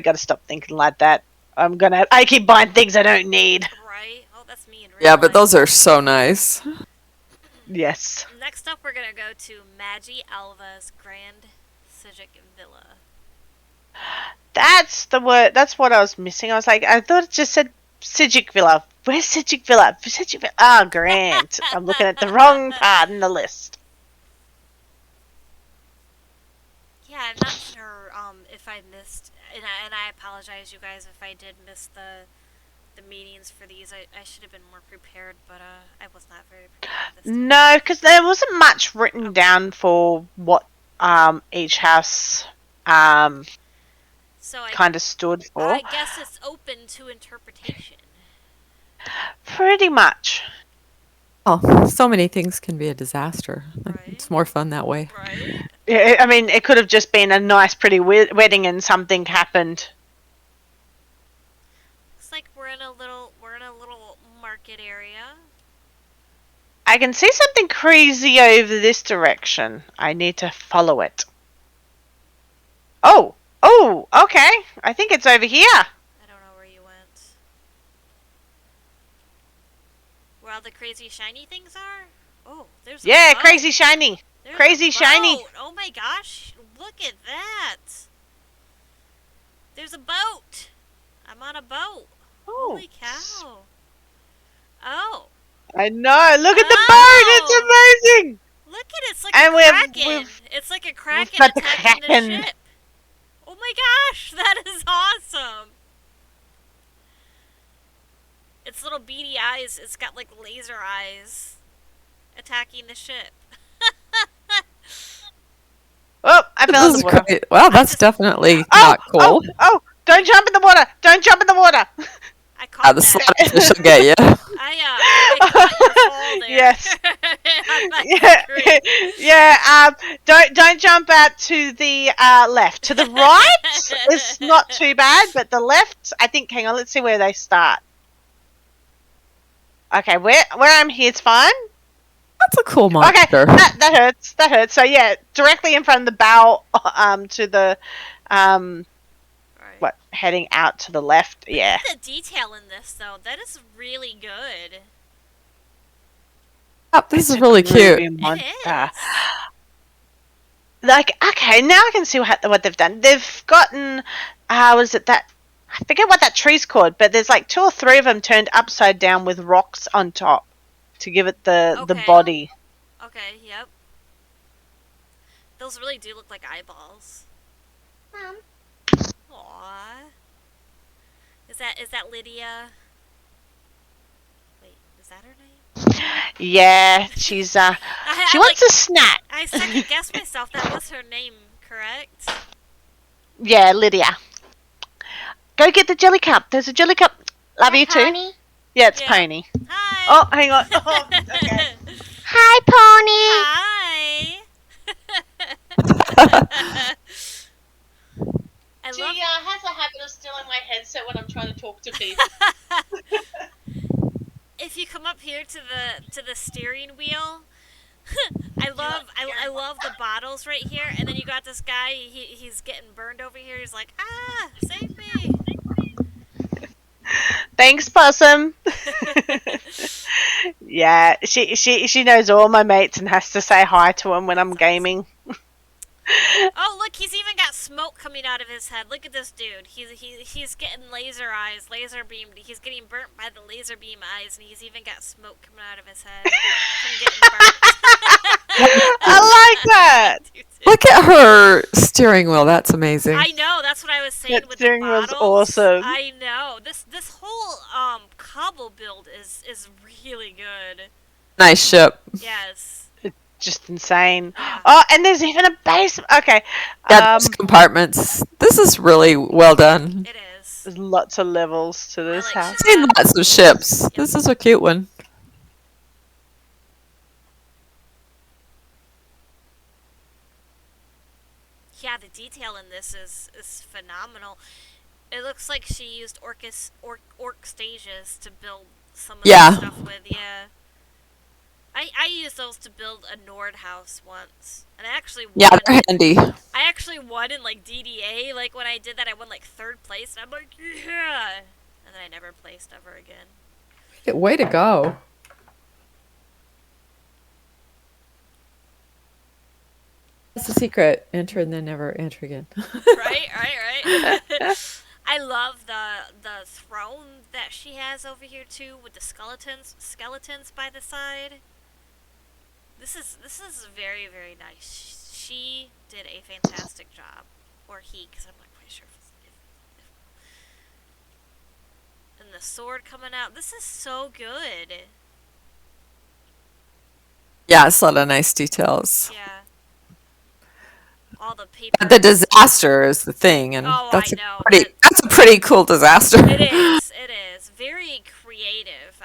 S2: got to stop thinking like that. I keep buying things I don't need.
S1: Right? Oh, that's me in real
S4: Yeah, but
S1: life.
S4: those are so nice.
S2: Yes.
S1: Next up, we're gonna go to Magi Alva's Grand Psijic Villa.
S2: That's the word. That's what I was missing. I was like, I thought it just said Psijic Villa. Where's Psijic Villa? Psijic Villa. Ah, Grant. I'm looking at the wrong part in the list.
S1: Yeah, I'm not sure if I missed, and I apologize, you guys, if I did miss the meetings for these. I should have been more prepared, but I was not very prepared this time.
S2: No, because there wasn't much written down for what each house
S1: So
S2: kind of stood for.
S1: I guess it's open to interpretation.
S2: Pretty much.
S4: Oh, so many things can be a disaster.
S1: Right.
S4: It's more fun that way.
S1: Right?
S2: I mean, it could have just been a nice, pretty wedding, and something happened.
S1: Looks like we're in a little market area.
S2: I can see something crazy over this direction. I need to follow it. Oh, okay. I think it's over here.
S1: I don't know where you went. Where all the crazy shiny things are? Oh, there's a
S2: Yeah,
S1: boat.
S2: crazy shiny.
S1: There's
S2: Crazy
S1: a
S2: shiny.
S1: boat. Oh my gosh, look at that. There's a boat. I'm on a boat.
S2: Oh,
S1: Holy cow. Oh,
S2: I know. Look at the
S1: Oh.
S2: boat. It's amazing.
S1: look at it. It's like
S2: And
S1: a kraken. It's like a kraken
S2: got the
S1: attacking the
S2: kraken.
S1: ship. Oh my gosh, that is awesome. Its little beady eyes, it's got like laser eyes attacking the ship.
S2: Oh, I fell in
S4: This is
S2: the water.
S4: great. Well, that's definitely
S2: Oh,
S4: not cool.
S2: oh, don't jump in the water. Don't jump in the water.
S1: I caught
S4: The
S1: that.
S4: slapfish will get you.
S1: I caught your fall there.
S2: Yes.
S1: On my
S2: Yeah,
S1: screen.
S2: yeah. Don't jump out to the left. To the right is not too bad, but the left, I think. Hang on, let's see where they start. Okay, where I'm here is fine.
S4: That's a cool
S2: Okay,
S4: monster.
S2: that hurts. That hurts. So yeah, directly in front of the bow, to the
S1: Right.
S2: what, heading out to the left. Yeah.
S1: The detail in this, though, that is really good.
S4: Oh, this
S2: It's
S4: is
S2: a
S4: really cute.
S2: groovy
S1: It
S2: monster.
S1: is.
S2: Like, okay, now I can see what they've done. They've gotten, was it that? I forget what that tree's called, but there's like 2 or 3 of them turned upside down with rocks on top to give it the
S1: Okay.
S2: body.
S1: Okay, yep. Those really do look like eyeballs. Aww. Is that Lydia? Wait, is that her name?
S2: Yeah, she's she
S1: I
S2: wants a snack.
S1: I second guessed myself. That was her name, correct?
S2: Yeah, Lydia. Go get the jelly cup. There's a jelly cup. Love you too.
S5: Pony?
S2: Yeah, it's
S1: Yeah.
S2: Pony.
S1: Hi.
S2: Oh, hang on. Oh, okay.
S5: Hi, Pony.
S1: Hi. I
S2: She
S1: love.
S2: has a habit of stealing my headset when I'm trying to talk to people.
S1: If you come up here to the steering wheel, I love the bottles right here, and then you got this guy. He's getting burned over here. He's like, save me.
S2: Thanks, Possum. Yeah, she knows all my mates and has to say hi to them when I'm gaming.
S1: Oh, look, he's even got smoke coming out of his head. Look at this dude. He's getting laser eyes, laser beamed. He's getting burnt by the laser beam eyes, and he's even got smoke coming out of his head from getting burnt.
S2: I like that.
S4: Look at her steering wheel. That's amazing.
S1: I know. That's what I was saying
S2: That
S1: with
S2: steering
S1: the
S2: wheel's
S1: bottles.
S2: awesome.
S1: I know. This whole cobble build is really good.
S4: Nice ship.
S1: Yes.
S2: Just insane.
S1: Yeah.
S2: Oh, and there's even a basement. Okay.
S4: Yeah, those compartments. This is really well done.
S1: It is.
S2: There's lots of levels to this
S1: like
S2: house.
S1: she's
S4: Seen lots of ships. This is a cute one.
S1: Yeah, the detail in this is phenomenal. It looks like she used orc stages to build some of
S4: Yeah.
S1: the stuff with. Yeah. I used those to build a Nord house once, and I actually won.
S4: Yeah, they're handy.
S1: I actually won in like DDA. Like when I did that, I won like 3rd place, and I'm like, yeah. And then I never placed ever again.
S4: Way to go. That's the secret. Enter and then never enter again.
S1: Right. I love the throne that she has over here too, with the skeletons by the side. This is very, very nice. She did a fantastic job, or he, because I'm not quite sure if and the sword coming out. This is so good.
S4: Yeah, it's a lot of nice details.
S1: Yeah. All the paper.
S4: The disaster is the thing, and
S1: Oh,
S4: that's
S1: I know.
S4: that's a pretty cool disaster.
S1: It is. It is very creative.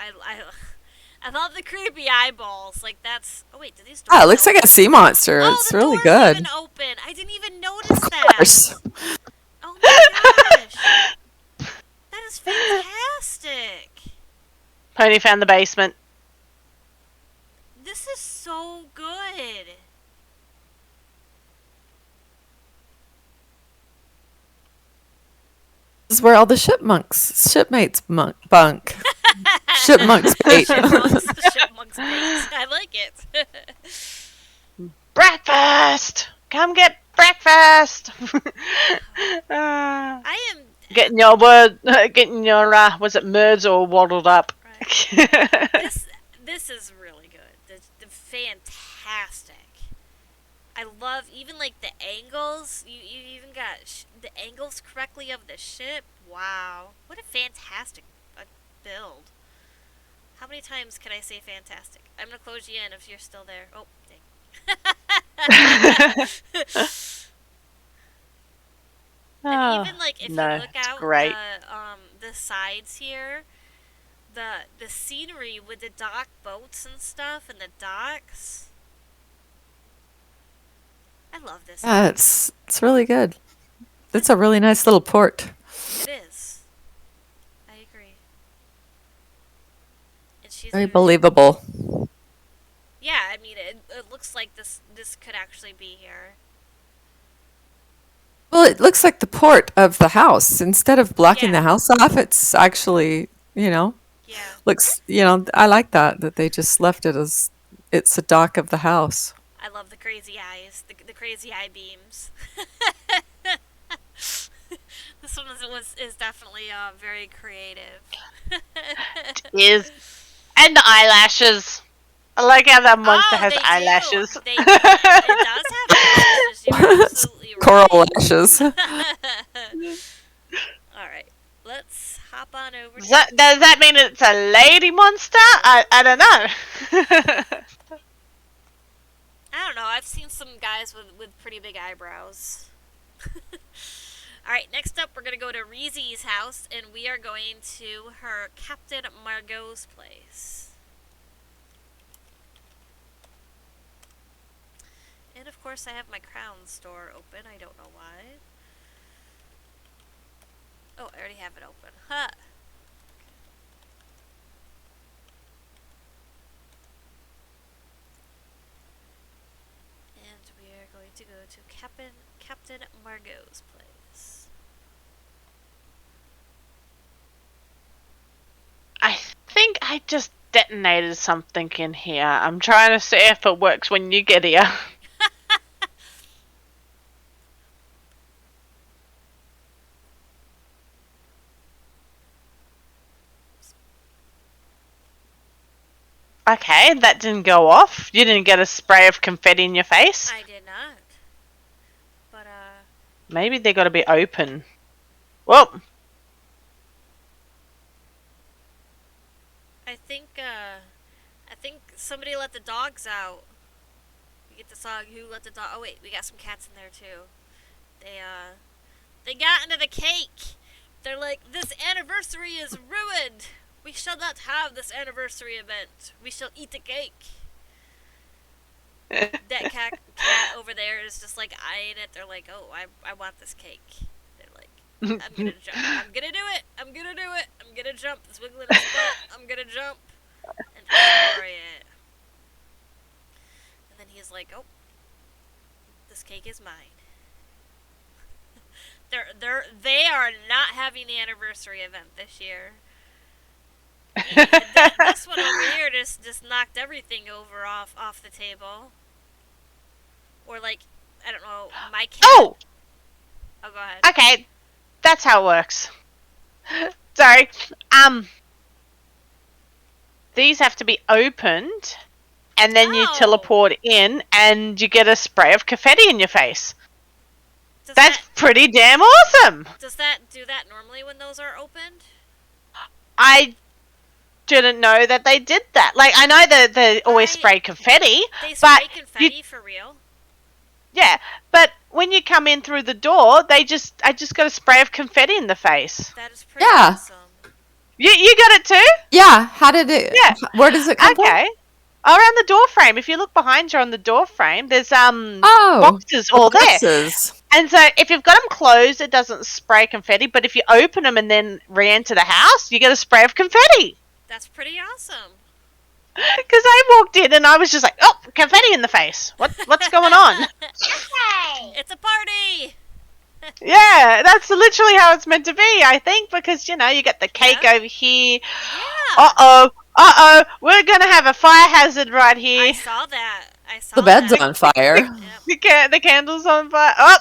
S1: I love the creepy eyeballs. Like that's. Oh wait, do these doors?
S4: Ah, it looks like
S1: open?
S4: a sea monster.
S1: Oh,
S4: It's
S1: the
S4: really
S1: doors
S4: good.
S1: even open. I didn't even notice
S4: Of
S1: that.
S4: course.
S1: Oh my gosh, that is fantastic.
S2: Pony found the basement.
S1: This is so good.
S4: This is where all the shipmates bunk. Chipmunks bait.
S1: Chipmunks bait. I like it.
S2: Breakfast. Come get breakfast.
S1: I am.
S2: Getting your was it merds all waddled up?
S1: Right. This is really good. The fantastic. I love even like the angles. You even got the angles correctly of the ship. Wow, what a fantastic build. How many times can I say fantastic? I'm gonna close you in if you're still there. Oh, dang. And even like if
S2: no,
S1: you look
S2: it's
S1: out
S2: great.
S1: the sides here, the scenery with the dock boats and stuff and the docks. I love this.
S4: Yeah, it's really good. It's a really nice little port.
S1: It is. I agree. And she's
S4: Very
S1: even-
S4: believable.
S1: Yeah, I mean it looks like this could actually be here.
S4: Well, it looks like the port of the house. Instead of blocking
S1: Yeah.
S4: the house off, it's actually,
S1: Yeah.
S4: looks, I like that they just left it as It's the dock of the house.
S1: I love the crazy eyes, the crazy eye beams. This one is definitely very creative.
S2: Is and the eyelashes. I like how that monster has
S1: they
S2: eyelashes.
S1: Do. It does have eyelashes. You're absolutely right.
S4: Coral lashes.
S1: Alright, let's hop on over.
S2: Does that mean it's a lady monster? I don't know.
S1: I don't know. I've seen some guys with pretty big eyebrows. Alright, next up we're going to go to Reezy's house, and we are going to her Captain Margaux' place. And of course I have my crown store open. I don't know why. Oh, I already have it open. Huh. And we are going to go to Captain Margaux' place.
S2: I think I just detonated something in here. I'm trying to see if it works when you get here. Okay, that didn't go off. You didn't get a spray of confetti in your face?
S1: I did not. But,
S2: Maybe they gotta be open. Well,
S1: I think somebody let the dogs out. We get the dog who let the dog. Oh wait, we got some cats in there too. They got into the cake. They're like, this anniversary is ruined. We shall not have this anniversary event. We shall eat the cake. That cat over there is just like eyeing it. They're like, oh, I want this cake. They're like, I'm gonna jump. I'm gonna do it. I'm gonna do it. I'm gonna jump. It's wiggling its butt. I'm gonna jump and destroy it. And then he's like, oh, this cake is mine. They are not having the anniversary event this year. This one over here just knocked everything over off the table. Or like, I don't know, my cat.
S2: oh,
S1: Oh, go ahead.
S2: okay. That's how it works. Sorry. These have to be opened, and then you
S1: Oh.
S2: teleport in, and you get a spray of confetti in your face.
S1: Does
S2: That's
S1: that
S2: pretty damn awesome.
S1: do that normally when those are opened?
S2: I didn't know that they did that. Like, I know that they always spray confetti,
S1: They
S2: but
S1: spray confetti for real?
S2: yeah, but when you come in through the door, I just got a spray of confetti in the face.
S1: That is pretty
S4: Yeah.
S1: awesome.
S2: You got it too?
S4: Yeah. How did it?
S2: Yeah.
S4: Where does it come from?
S2: Okay. Around the door frame. If you look behind you on the door frame, there's
S4: Oh.
S2: boxes all there.
S4: Boxes.
S2: And so if you've got them closed, it doesn't spray confetti. But if you open them and then re-enter the house, you get a spray of confetti.
S1: That's pretty awesome.
S2: Because I walked in and I was just like, oh, confetti in the face. What's going on?
S1: It's a party!
S2: Yeah, that's literally how it's meant to be, I think. Because, you get the cake over here.
S1: Yeah.
S2: Uh-oh, we're going to have a fire hazard right here.
S1: I saw that.
S4: The bed's
S1: that.
S4: on fire.
S1: Yep.
S2: The candle's on fire. Oh,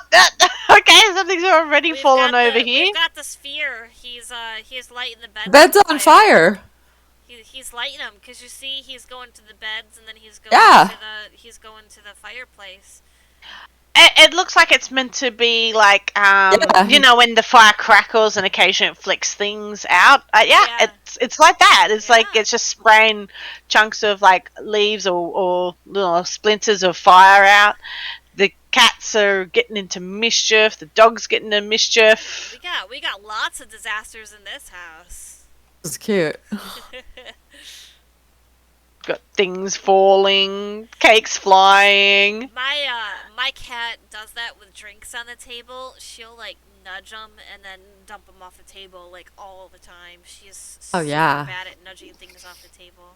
S2: okay, something's already
S1: We've
S2: fallen
S1: got
S2: over here.
S1: We've got the sphere. He's lighting the bed.
S4: The bed's on fire.
S1: He's lighting them because you see he's going to the beds and then he's going
S4: Yeah.
S1: to the fireplace.
S2: It looks like it's meant to be like,
S4: Yeah.
S2: when the fire crackles and occasionally it flicks things out.
S1: Yeah.
S2: It's like that. It's like
S1: Yeah.
S2: it's just spraying chunks of like leaves or little splinters of fire out. The cats are getting into mischief. The dog's getting into mischief.
S1: We got lots of disasters in this house.
S4: It's cute.
S2: Got things falling, cakes flying.
S1: My cat does that with drinks on the table. She'll like nudge them and then dump them off the table like all the time. She's
S4: Oh, yeah.
S1: super bad at nudging things off the table.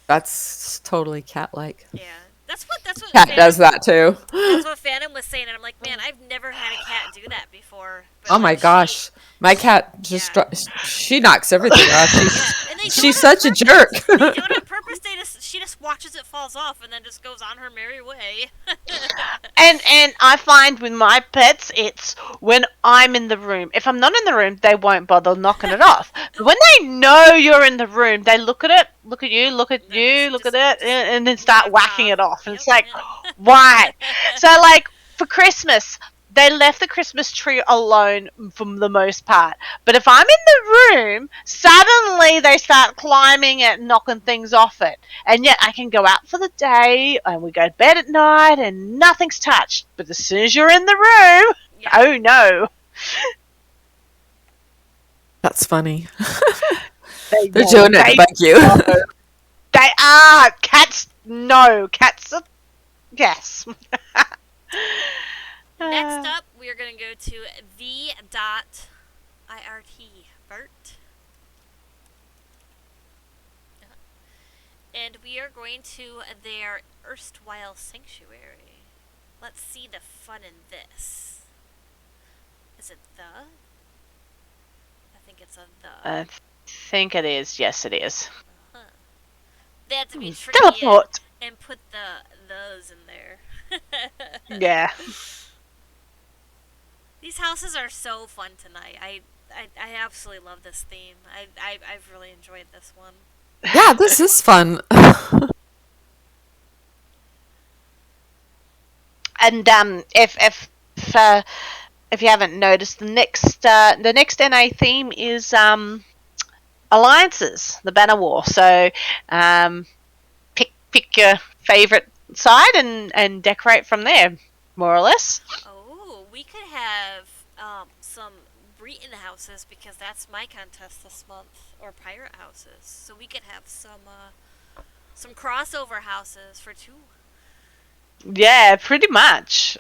S4: That's totally cat-like.
S1: Yeah, that's what
S4: Cat
S1: Phantom,
S4: does that too.
S1: That's what Phantom was saying, and I'm like, man, I've never had a cat do that before. But,
S4: Oh my
S1: like,
S4: gosh. My cat just she knocks everything off.
S1: Yeah, and they do
S4: She's
S1: it on
S4: such a
S1: purpose.
S4: jerk.
S1: They do it on purpose. she just watches it falls off and then just goes on her merry way.
S2: And I find with my pets, it's when I'm in the room. If I'm not in the room, they won't bother knocking it off. But when they know you're in the room, they look at it, look at you, look at
S1: Then
S2: you, look
S1: just-
S2: at it,
S1: just
S2: and then start
S1: whack
S2: whacking it off. And
S1: Yep,
S2: it's like,
S1: yeah.
S2: why? So, like, for Christmas, they left the Christmas tree alone for the most part. But if I'm in the room, suddenly they start climbing it and knocking things off it. And yet I can go out for the day and we go to bed at night and nothing's touched. But as soon as you're in the room,
S1: Yeah.
S2: oh no.
S4: That's funny.
S2: They
S4: They're
S2: know.
S4: doing it
S2: They
S4: to bug you.
S2: know. They are. Cats, no. Cats are, yes.
S1: Next up, we are going to go to v.irt. Vert. And we are going to their Erstwhile Sanctuary. Let's see the fun in this. Is it the? I think it's a the.
S2: I think it is. Yes, it is.
S1: Huh. They had to be tricky
S2: Teleport.
S1: and put those in there.
S2: Yeah.
S1: These houses are so fun tonight. I absolutely love this theme. I've really enjoyed this one.
S4: Yeah, this is fun.
S2: And if you haven't noticed, the next NA theme is alliances, the banner war. So pick your favorite side and decorate from there, more or less.
S1: Oh, we could have some Breton houses because that's my contest this month, or pirate houses. So we could have some crossover houses for 2.
S2: Yeah, pretty much.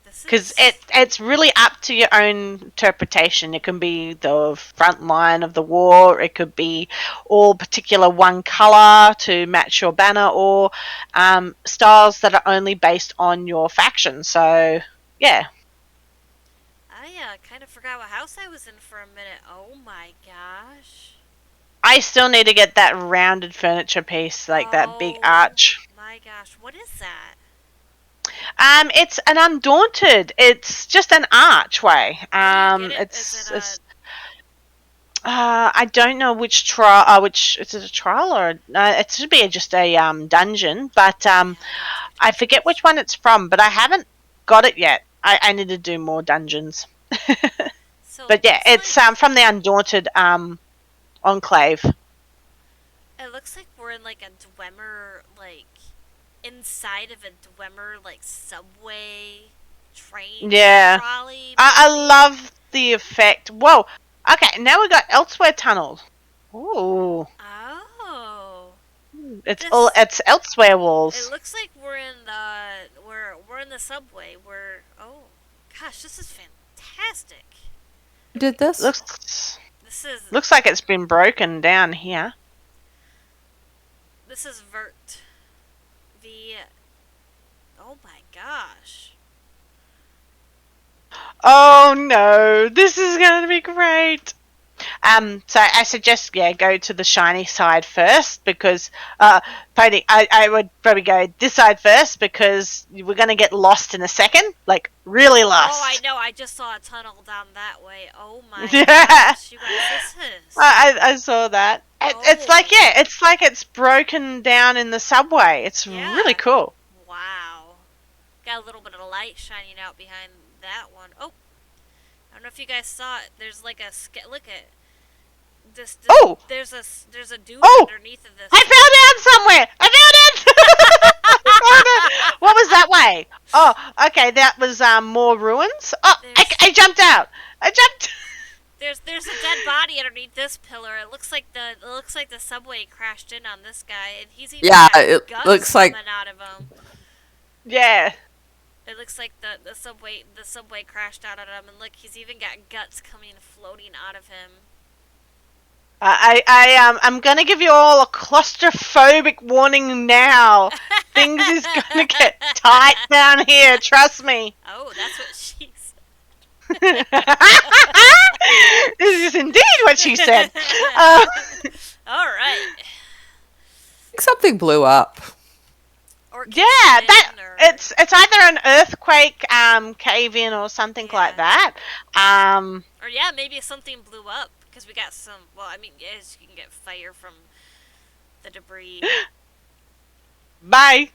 S1: This
S2: Because
S1: is
S2: it's really up to your own interpretation. It can be the front line of the war. It could be all particular one color to match your banner, or styles that are only based on your faction. So yeah,
S1: I kind of forgot what house I was in for a minute. Oh my gosh.
S2: I still need to get that rounded furniture piece, like that big
S1: Oh
S2: arch.
S1: my gosh, what is that?
S2: It's an undaunted. It's just an archway.
S1: Where do you get it?
S2: It's,
S1: Is it
S2: it's I don't know which trial. Which is it, a trial or it should be just a dungeon? But I forget which one it's from. But I haven't got it yet. I need to do more dungeons.
S1: So
S2: But yeah,
S1: looks
S2: it's
S1: like,
S2: from the undaunted enclave.
S1: it looks like we're in like a Dwemer, like inside of a Dwemer like subway train
S2: Yeah.
S1: trolley.
S2: I love the effect. Whoa. Okay, now we got elsewhere tunnels. Ooh,
S1: Oh.
S2: it's
S1: This-
S2: all it's elsewhere walls.
S1: It looks like we're in the subway. Oh gosh, this is fantastic.
S4: Who did this?
S2: Looks
S1: This is
S2: like it's been broken down here.
S1: Vert. Oh my gosh.
S2: Oh no, this is going to be great. So I suggest go to the shiny side first because Pony, I would probably go this side first because we're going to get lost in a second, like really lost.
S1: Oh, I know. I just saw a tunnel down that way. Oh my
S2: Yeah.
S1: gosh, you guys, this is.
S2: I saw that. It's like it's like it's broken down in the subway. It's
S1: Yeah.
S2: really cool.
S1: Wow. Got a little bit of light shining out behind that one. Oh, I don't know if you guys saw it. There's like a look at this.
S2: Oh!
S1: There's a dude
S2: Oh!
S1: underneath of this.
S2: I fell down somewhere. I found it. I found it. What was that way? Oh, okay. That was more ruins. Oh, I jumped out. I jumped.
S1: There's a dead body underneath this pillar. It looks like the subway crashed in on this guy, and he's even
S4: Yeah,
S1: got
S4: it
S1: guts
S4: looks like-
S1: coming out of him.
S2: Yeah.
S1: It looks like the subway crashed out of him, and look, he's even got guts floating out of him.
S2: I'm gonna give you all a claustrophobic warning now. Things is gonna get tight down here. Trust me.
S1: Oh, that's what she said.
S2: This is indeed what she said.
S1: All right.
S4: Something blew up.
S1: Or
S2: Yeah,
S1: caved
S2: that
S1: in, or
S2: it's either an earthquake, cave in, or something like that.
S1: or yeah, maybe something blew up because we got some. Well, I mean, yes, you can get fire from the debris.
S2: Bye.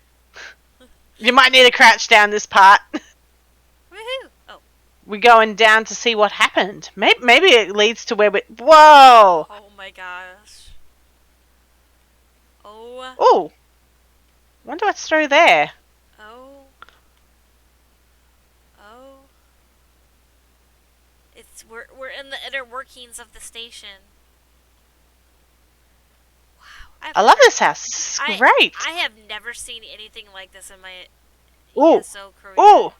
S2: You might need to crouch down this part.
S1: Woohoo! Oh,
S2: We're going down to see what happened. Maybe it leads to where we. Whoa!
S1: oh my gosh. Oh,
S2: Oh, wonder what's through there.
S1: oh, oh. We're in the inner workings of the station. Wow,
S2: I love this house. It's great.
S1: I have never seen anything like this in my
S2: Ooh,
S1: ESO career.
S2: ooh,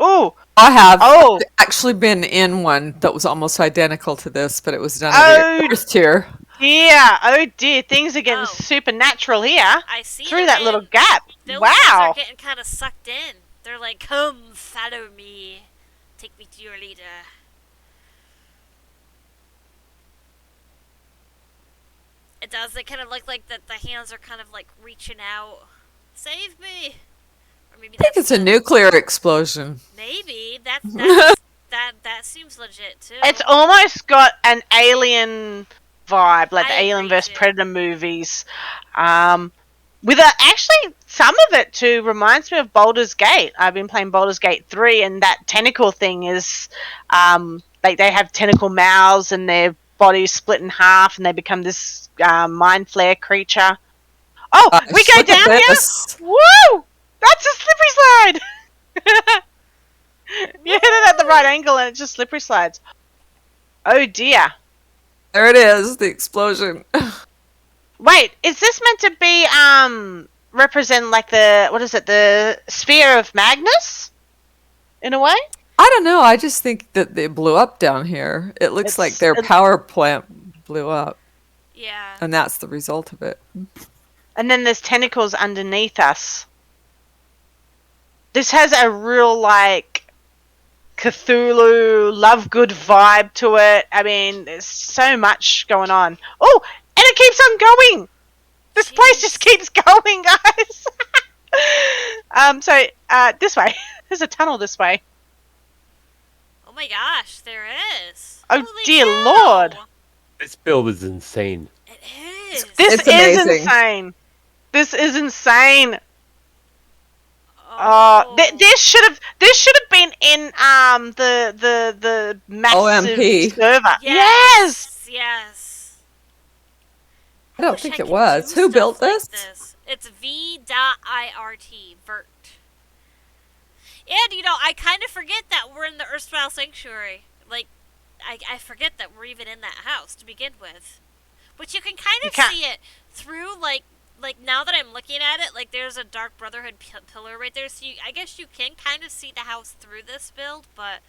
S2: ooh.
S4: I have
S2: Oh.
S4: actually been in one that was almost identical to this, but it was done
S2: Oh.
S4: at the first tier.
S2: Yeah. Oh dear, things are getting
S1: Oh.
S2: supernatural here.
S1: I see
S2: Through
S1: it,
S2: that
S1: man.
S2: little gap.
S1: Villagers
S2: Wow.
S1: are getting kind of sucked in. They're like, "Come, follow me. Take me to your leader." It does. They kind of look like the hands are kind of like reaching out. Save me. Or maybe
S4: I think it's a nuclear explosion.
S1: Maybe that seems legit too.
S2: It's almost got an alien vibe, like the
S1: I
S2: Alien
S1: agree,
S2: vs
S1: too.
S2: Predator movies. With actually some of it too reminds me of Baldur's Gate. I've been playing Baldur's Gate 3, and that tentacle thing is, like they have tentacle mouths and their bodies split in half, and they become this mind flare creature. Oh, we go
S4: Look at
S2: down here.
S4: this.
S2: Woo! That's a slippery slide. You hit it at the right angle, and it just slippery slides. Oh dear.
S4: There it is, the explosion.
S2: Wait, is this meant to be represent like the sphere of Magnus? In a way?
S4: I don't know. I just think that they blew up down here. It looks like their power plant blew up,
S1: Yeah.
S4: and that's the result of it.
S2: And then there's tentacles underneath us. This has a real like Cthulhu, love good vibe to it. I mean, there's so much going on. Oh, and it keeps on going. This place just keeps going, guys. This way. There's a tunnel this way.
S1: Oh my gosh, there is.
S2: Oh,
S1: Holy
S2: dear
S1: cow.
S2: Lord.
S3: This build is insane.
S1: It is.
S2: This
S4: It's
S2: is
S4: amazing.
S2: insane. This is insane.
S1: Oh.
S2: This should have been in the massive
S4: OMP.
S2: server.
S1: Yes. Yes.
S4: I don't
S1: Wish
S4: think
S1: I
S4: it
S1: could
S4: was.
S1: do
S4: Who
S1: stuff
S4: built
S1: like
S4: this?
S1: It's V.IRT, Vert. And, I kind of forget that we're in the Erstwhile Sanctuary. Like, I forget that we're even in that house to begin with. But you can kind of see it through, like now that I'm looking at it, like, there's a Dark Brotherhood pillar right there. So I guess you can kind of see the house through this build, but...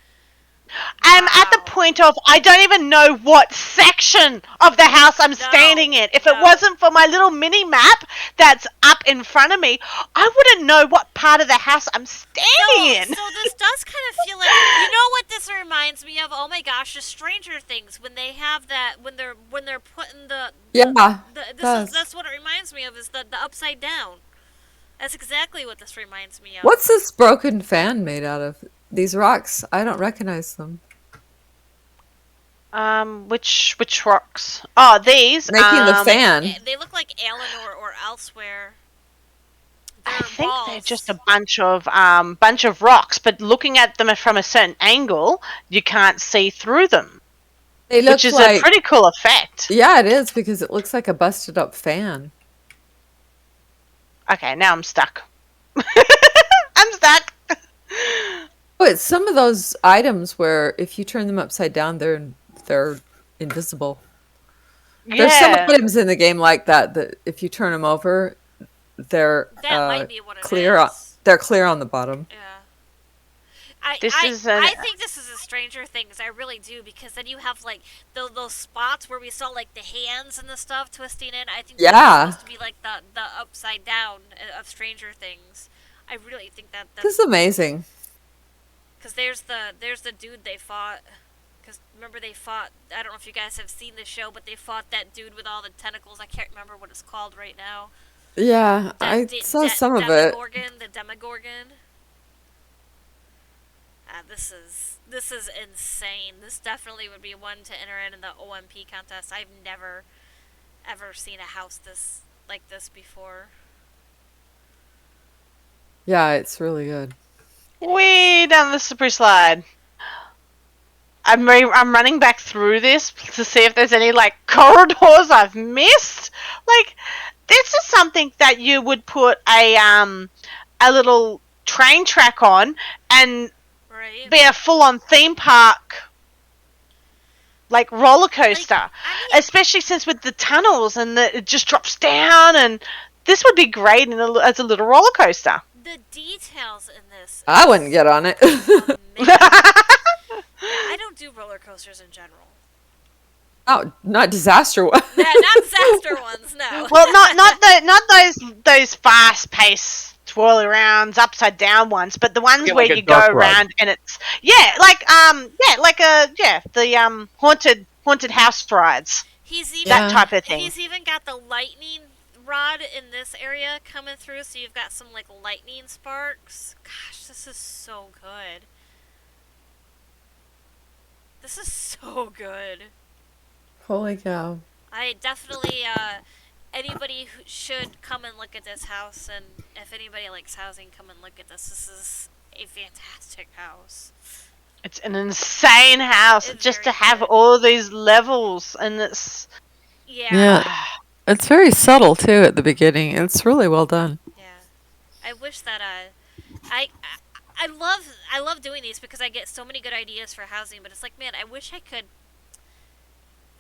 S2: I'm at the point of I don't even know what section of the house I'm standing in. If it wasn't for my little mini map that's up in front of me, I wouldn't know what part of the house I'm standing in.
S1: So this does kind of feel like, you know what this reminds me of? Oh my gosh, the Stranger Things, when they have that, when they're putting that's what it reminds me of, is the upside down. That's exactly what this reminds me of.
S4: What's this broken fan made out of? These rocks, I don't recognize them.
S2: Which rocks? Oh, these.
S4: Making the fan.
S1: They look like Eleanor or elsewhere.
S2: I think they're just a bunch of rocks, but looking at them from a certain angle, you can't see through them.
S4: They look
S2: which is
S4: like,
S2: a pretty cool effect.
S4: Yeah, it is, because it looks like a busted up fan.
S2: Okay, now I'm stuck. I'm stuck.
S4: Oh, it's some of those items where if you turn them upside down, they're invisible.
S2: Yeah.
S4: There's some items in the game like that if you turn them over, they're
S1: might be what it
S4: clear.
S1: is.
S4: They're clear on the bottom.
S1: Yeah. I think this is a Stranger Things. I really do, because then you have like those spots where we saw like the hands and the stuff twisting in. I think that's supposed to be like the upside down of Stranger Things. I really think that's
S4: This is amazing.
S1: because there's the dude they fought. Because remember they fought. I don't know if you guys have seen the show, but they fought that dude with all the tentacles. I can't remember what it's called right now.
S4: Yeah, I saw some of it.
S1: The Demogorgon. This is insane. This definitely would be one to enter in the OMP contest. I've never ever seen a house like this before.
S4: Yeah, it's really good.
S2: Way down the slippery slide. I'm running back through this to see if there's any like corridors I've missed. Like, this is something that you would put a little train track on and
S1: Right.
S2: be a full-on theme park, like roller coaster.
S1: Like, I mean,
S2: Especially since with the tunnels and it just drops down, and this would be great as a little roller coaster.
S1: the details in this.
S4: I wouldn't get on it.
S1: Amazing. Yeah, I don't do roller coasters in general.
S4: Oh, not disaster one.
S1: Yeah, not disaster ones. No.
S2: Well, not those fast-paced twirly rounds, upside down ones, but the ones
S3: Yeah,
S2: where
S3: like a
S2: you go
S3: dark ride.
S2: around and it's the haunted house rides,
S1: He's even
S2: that type of thing.
S1: He's even got the lightning rod in this area coming through, so you've got some like lightning sparks. Gosh, this is so good. This is so good.
S4: Holy cow.
S1: I definitely anybody who should come and look at this house, and if anybody likes housing, come and look at this. This is a fantastic house.
S2: It's an insane house
S1: It's
S2: just
S1: very
S2: to have
S1: good.
S2: all these levels, and it's
S1: Yeah.
S4: It's very subtle too at the beginning. It's really well done.
S1: Yeah. I wish that I love doing these because I get so many good ideas for housing, but it's like, man, I wish I could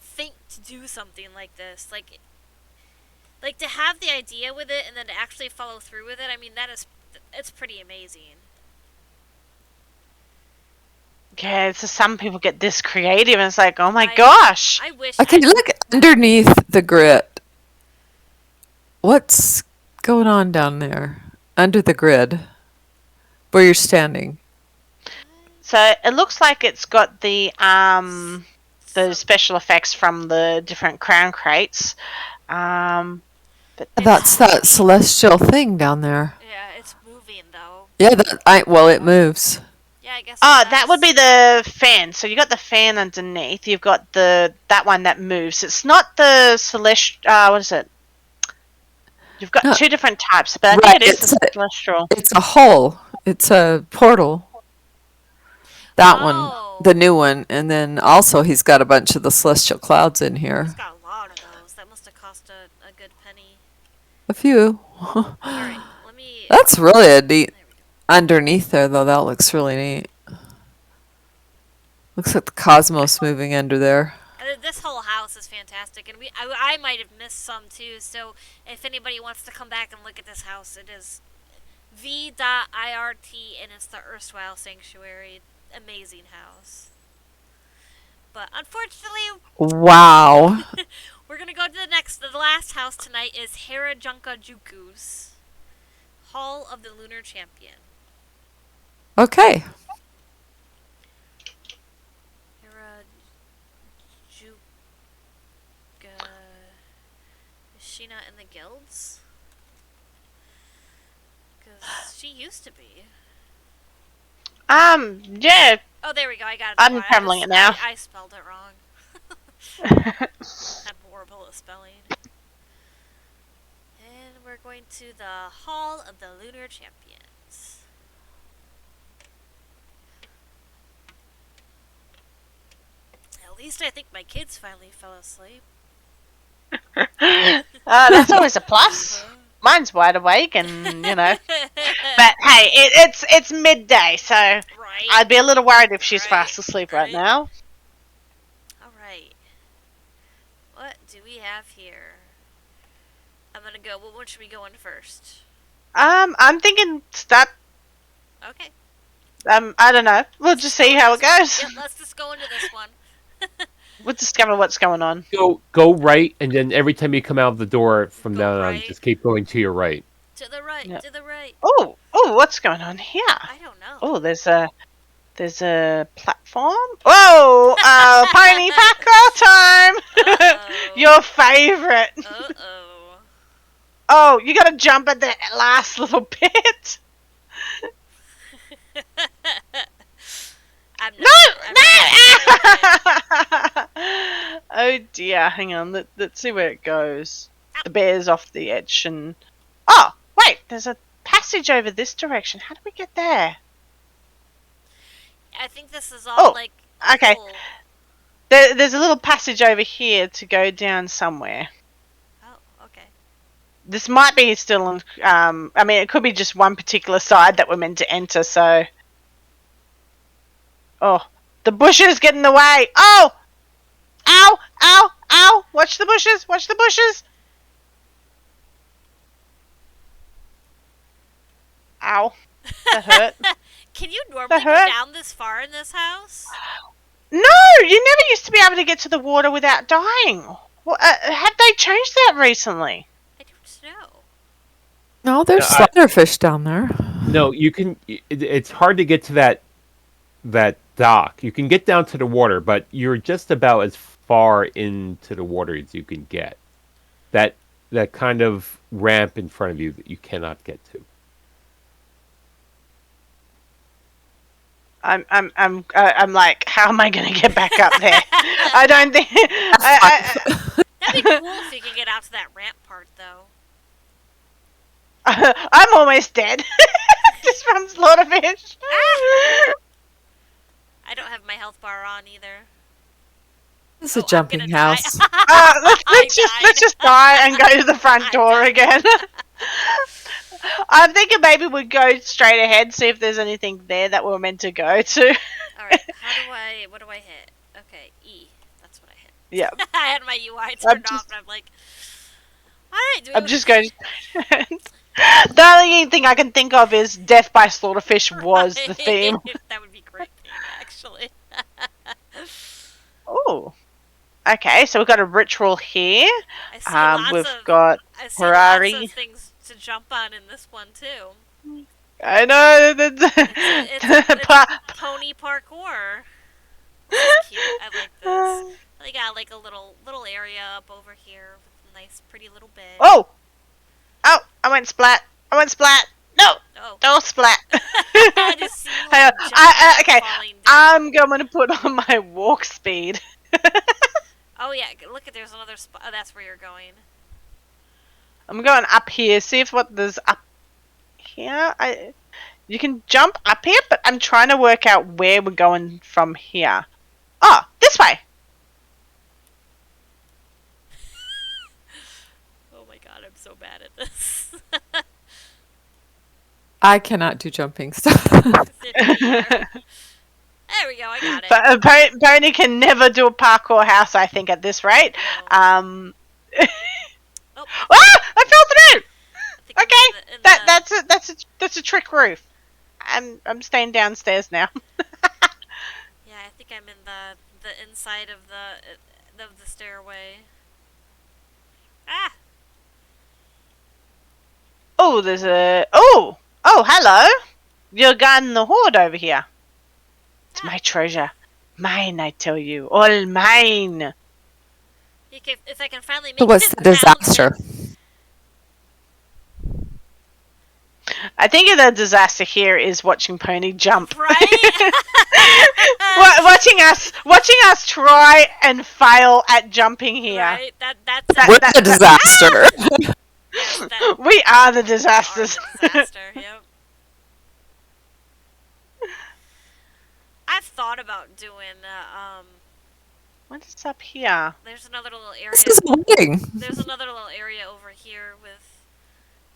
S1: think to do something like this. Like to have the idea with it and then to actually follow through with it. I mean, it's pretty amazing.
S2: yeah. It's just some people get this creative, and it's like, oh my
S1: I-
S2: gosh.
S1: I wish
S4: Okay, look underneath the grid. What's going on down there? Under the grid. Where you're standing.
S2: So it looks like it's got the special effects from the different crown crates.
S4: That's that celestial thing down there.
S1: Yeah, it's moving though.
S4: Yeah, it moves.
S1: Yeah, I guess.
S2: Oh,
S1: it
S2: that
S1: does.
S2: would be the fan. So you got the fan underneath. You've got that one that moves. It's not the celestial. What is it? You've got
S4: No.
S2: two different types, but I
S4: Right,
S2: think it is
S4: it's
S2: the
S4: a-
S2: celestial.
S4: It's a hole. It's a portal. That
S1: Oh.
S4: one, the new one, and then also he's got a bunch of the celestial clouds in
S1: He's
S4: here.
S1: got a lot of those. That must have cost a good penny.
S4: A few.
S1: All right, let me.
S4: That's really a neat.
S1: There we go.
S4: Underneath there, though, that looks really neat. Looks like the cosmos moving under there.
S1: This whole house is fantastic, and I might have missed some too. So if anybody wants to come back and look at this house, it is v.irt, and it's the Erstwhile Sanctuary. Amazing house. But unfortunately,
S4: Wow.
S1: we're gonna go to the last house tonight is Harajuku's Hall of the Lunar Champion.
S4: Okay.
S1: Is she not in the guilds? Because she used to be.
S2: Yeah.
S1: Oh, there we go. I got it.
S2: I'm
S1: right.
S2: traveling it now.
S1: I spelled it wrong. I'm horrible at spelling. And we're going to the Hall of the Lunar Champions. At least I think my kids finally fell asleep.
S2: That's always a plus. Mine's wide awake, and But hey, it's midday, so
S1: Right.
S2: I'd be a little worried if she's
S1: Right,
S2: fast asleep right
S1: right.
S2: now.
S1: Alright. What do we have here? I'm gonna go. What one should we go in first?
S2: I'm thinking start.
S1: Okay.
S2: I don't know. We'll just see how it goes.
S1: Yep, let's just go into this one.
S2: We'll discover what's going on.
S3: Go right, and then every time you come out of the door from
S1: Go
S3: now on,
S1: right.
S3: just keep going to your right.
S1: To the right,
S2: Yep.
S1: to the right.
S2: Oh, what's going on here?
S1: I don't know.
S2: Oh, there's There's a platform. Whoa! Pony parkour time!
S1: Uh-oh.
S2: Your favourite.
S1: Uh-oh.
S2: Oh, you gotta jump at the last little bit.
S1: I'm
S2: No!
S1: not
S2: No! Oh dear, hang on. Let's see where it goes. The bear's off the edge and... Oh, wait, there's a passage over this direction. How do we get there?
S1: I think this is all
S2: Oh,
S1: like
S2: okay.
S1: cool.
S2: There's a little passage over here to go down somewhere.
S1: Oh, okay.
S2: This might be still on... I mean, it could be just one particular side that we're meant to enter, so... Oh, the bushes get in the way. Oh! Ow! Ow! Ow! Watch the bushes! Watch the bushes! Ow. That hurt.
S1: Can you normally go
S2: hurt?
S1: down this far in this house?
S2: No! You never used to be able to get to the water without dying. Well, have they changed that recently?
S1: I don't know.
S4: No, there's
S3: No,
S4: sliderfish down there.
S3: No, you can. It's hard to get to that dock. You can get down to the water, but you're just about as far into the water as you can get. That kind of ramp in front of you that you cannot get to.
S2: I'm like, how am I going to get back up there? I don't think.
S1: That'd be cool if you could get out to that ramp part, though.
S2: I'm almost dead. Just from slaughterfish.
S1: I don't have my health bar on either.
S4: It's a
S1: Oh, I'm
S4: jumping
S1: gonna
S4: house.
S1: die.
S2: Let's just die and go to the front
S1: I
S2: door
S1: died.
S2: again. I'm thinking maybe we'd go straight ahead, see if there's anything there that we're meant to go to.
S1: Alright, what do I hit? Okay, E. That's what I hit.
S2: Yeah,
S1: I had my UI turned off and I'm like, alright,
S2: I'm just going. The only thing I can think of is death by slaughterfish was the theme.
S1: That would be great theme, actually.
S2: Oh, okay. So we've got a ritual here.
S1: I see lots
S2: We've
S1: of
S2: got
S1: I see
S2: Ferrari.
S1: lots of things to jump on in this one too.
S2: I know.
S1: It's pony parkour. This is cute. I like this. They got like a little area up over here with a nice pretty little bed.
S2: Oh! Oh! I went splat! I went splat! No!
S1: Oh.
S2: Don't splat!
S1: I just see you
S2: Hang
S1: like,
S2: on.
S1: jumping
S2: Okay,
S1: and falling down.
S2: I'm going to put on my walk speed.
S1: Oh yeah, look at there's another spot. Oh, that's where you're going.
S2: I'm going up here. See if what there's up here. You can jump up here, but I'm trying to work out where we're going from here. Oh, this way.
S1: Oh my god, I'm so bad at this.
S4: I cannot do jumping stuff.
S1: There we go, I got it.
S2: But Pony can never do a parkour house, I think, at this rate.
S1: No. Oh,
S2: Ah! I fell through!
S1: I think I'm
S2: Okay,
S1: in the-
S2: that's a trick roof. I'm staying downstairs now.
S1: Yeah, I think I'm in the inside of the stairway. Ah!
S2: Oh, there's a oh hello. You're guarding the hoard over here. It's my treasure, mine. I tell you, all mine.
S1: If I can finally make
S4: It was
S1: this
S4: the disaster.
S2: I think the disaster here is watching Pony jump.
S1: Right?
S2: watching us try and fail at jumping here.
S1: Right? That's
S4: We're
S2: that-
S4: the disaster.
S1: yes, that
S2: We are the
S1: are
S2: disasters.
S1: the disaster. Yep. I've thought about doing.
S2: What is up here?
S1: There's another little area.
S4: This is waiting.
S1: There's another little area over here with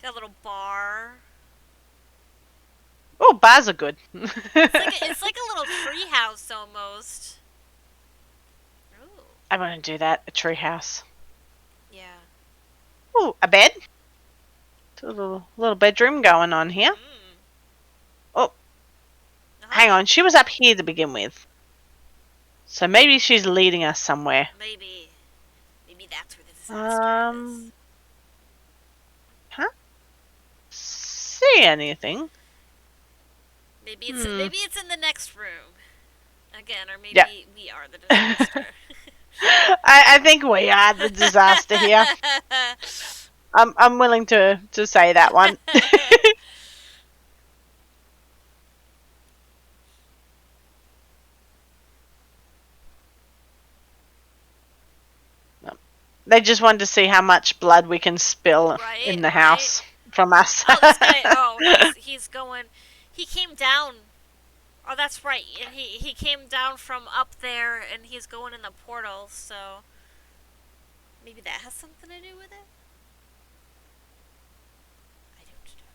S1: got a little bar.
S2: Oh, bars are good.
S1: It's like a little tree house almost. Ooh,
S2: I'm gonna do that. A tree house.
S1: yeah.
S2: Ooh, a bed. A little bedroom going on here.
S1: Mm.
S2: Oh. Hang on, she was up here to begin with. So maybe she's leading us somewhere.
S1: Maybe that's where the disaster is.
S2: Huh? See anything?
S1: Maybe it's in the next room. Again, or maybe
S2: Yeah.
S1: we are the disaster.
S2: I think we are the disaster here. I'm willing to say that one. They just wanted to see how much blood we can spill in the house from us.
S1: Oh, this guy, he's going, he came down. Oh, that's right. And he came down from up there, and he's going in the portal, so maybe that has something to do with it? I don't know.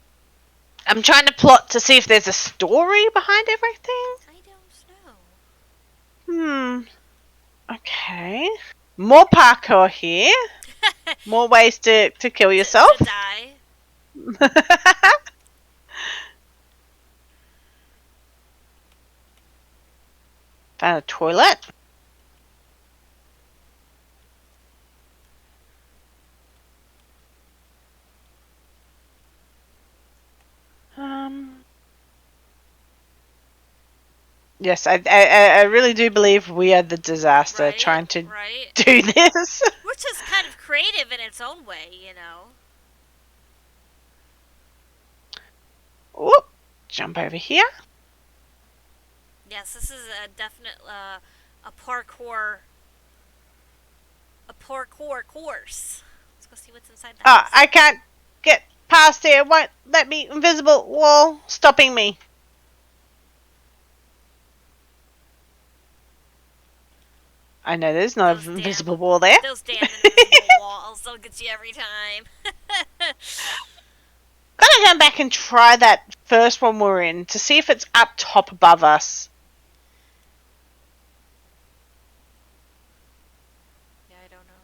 S2: I'm trying to plot to see if there's a story behind everything.
S1: I don't know.
S2: Okay. More parkour here. More ways to kill yourself.
S1: To die.
S2: Found a toilet. Yes, I really do believe we are the disaster trying to do this.
S1: Which is kind of creative in its own way, you know.
S2: Whoop. Jump over here.
S1: Yes, this is a definite a parkour course. Let's go see what's inside the house.
S2: I can't get past here. Won't let me. Invisible wall stopping me. I know there's no invisible wall there.
S1: Those damn invisible walls, they'll get you every time.
S2: Gotta go back and try that first one we're in to see if it's up top above us.
S1: Yeah, I don't know.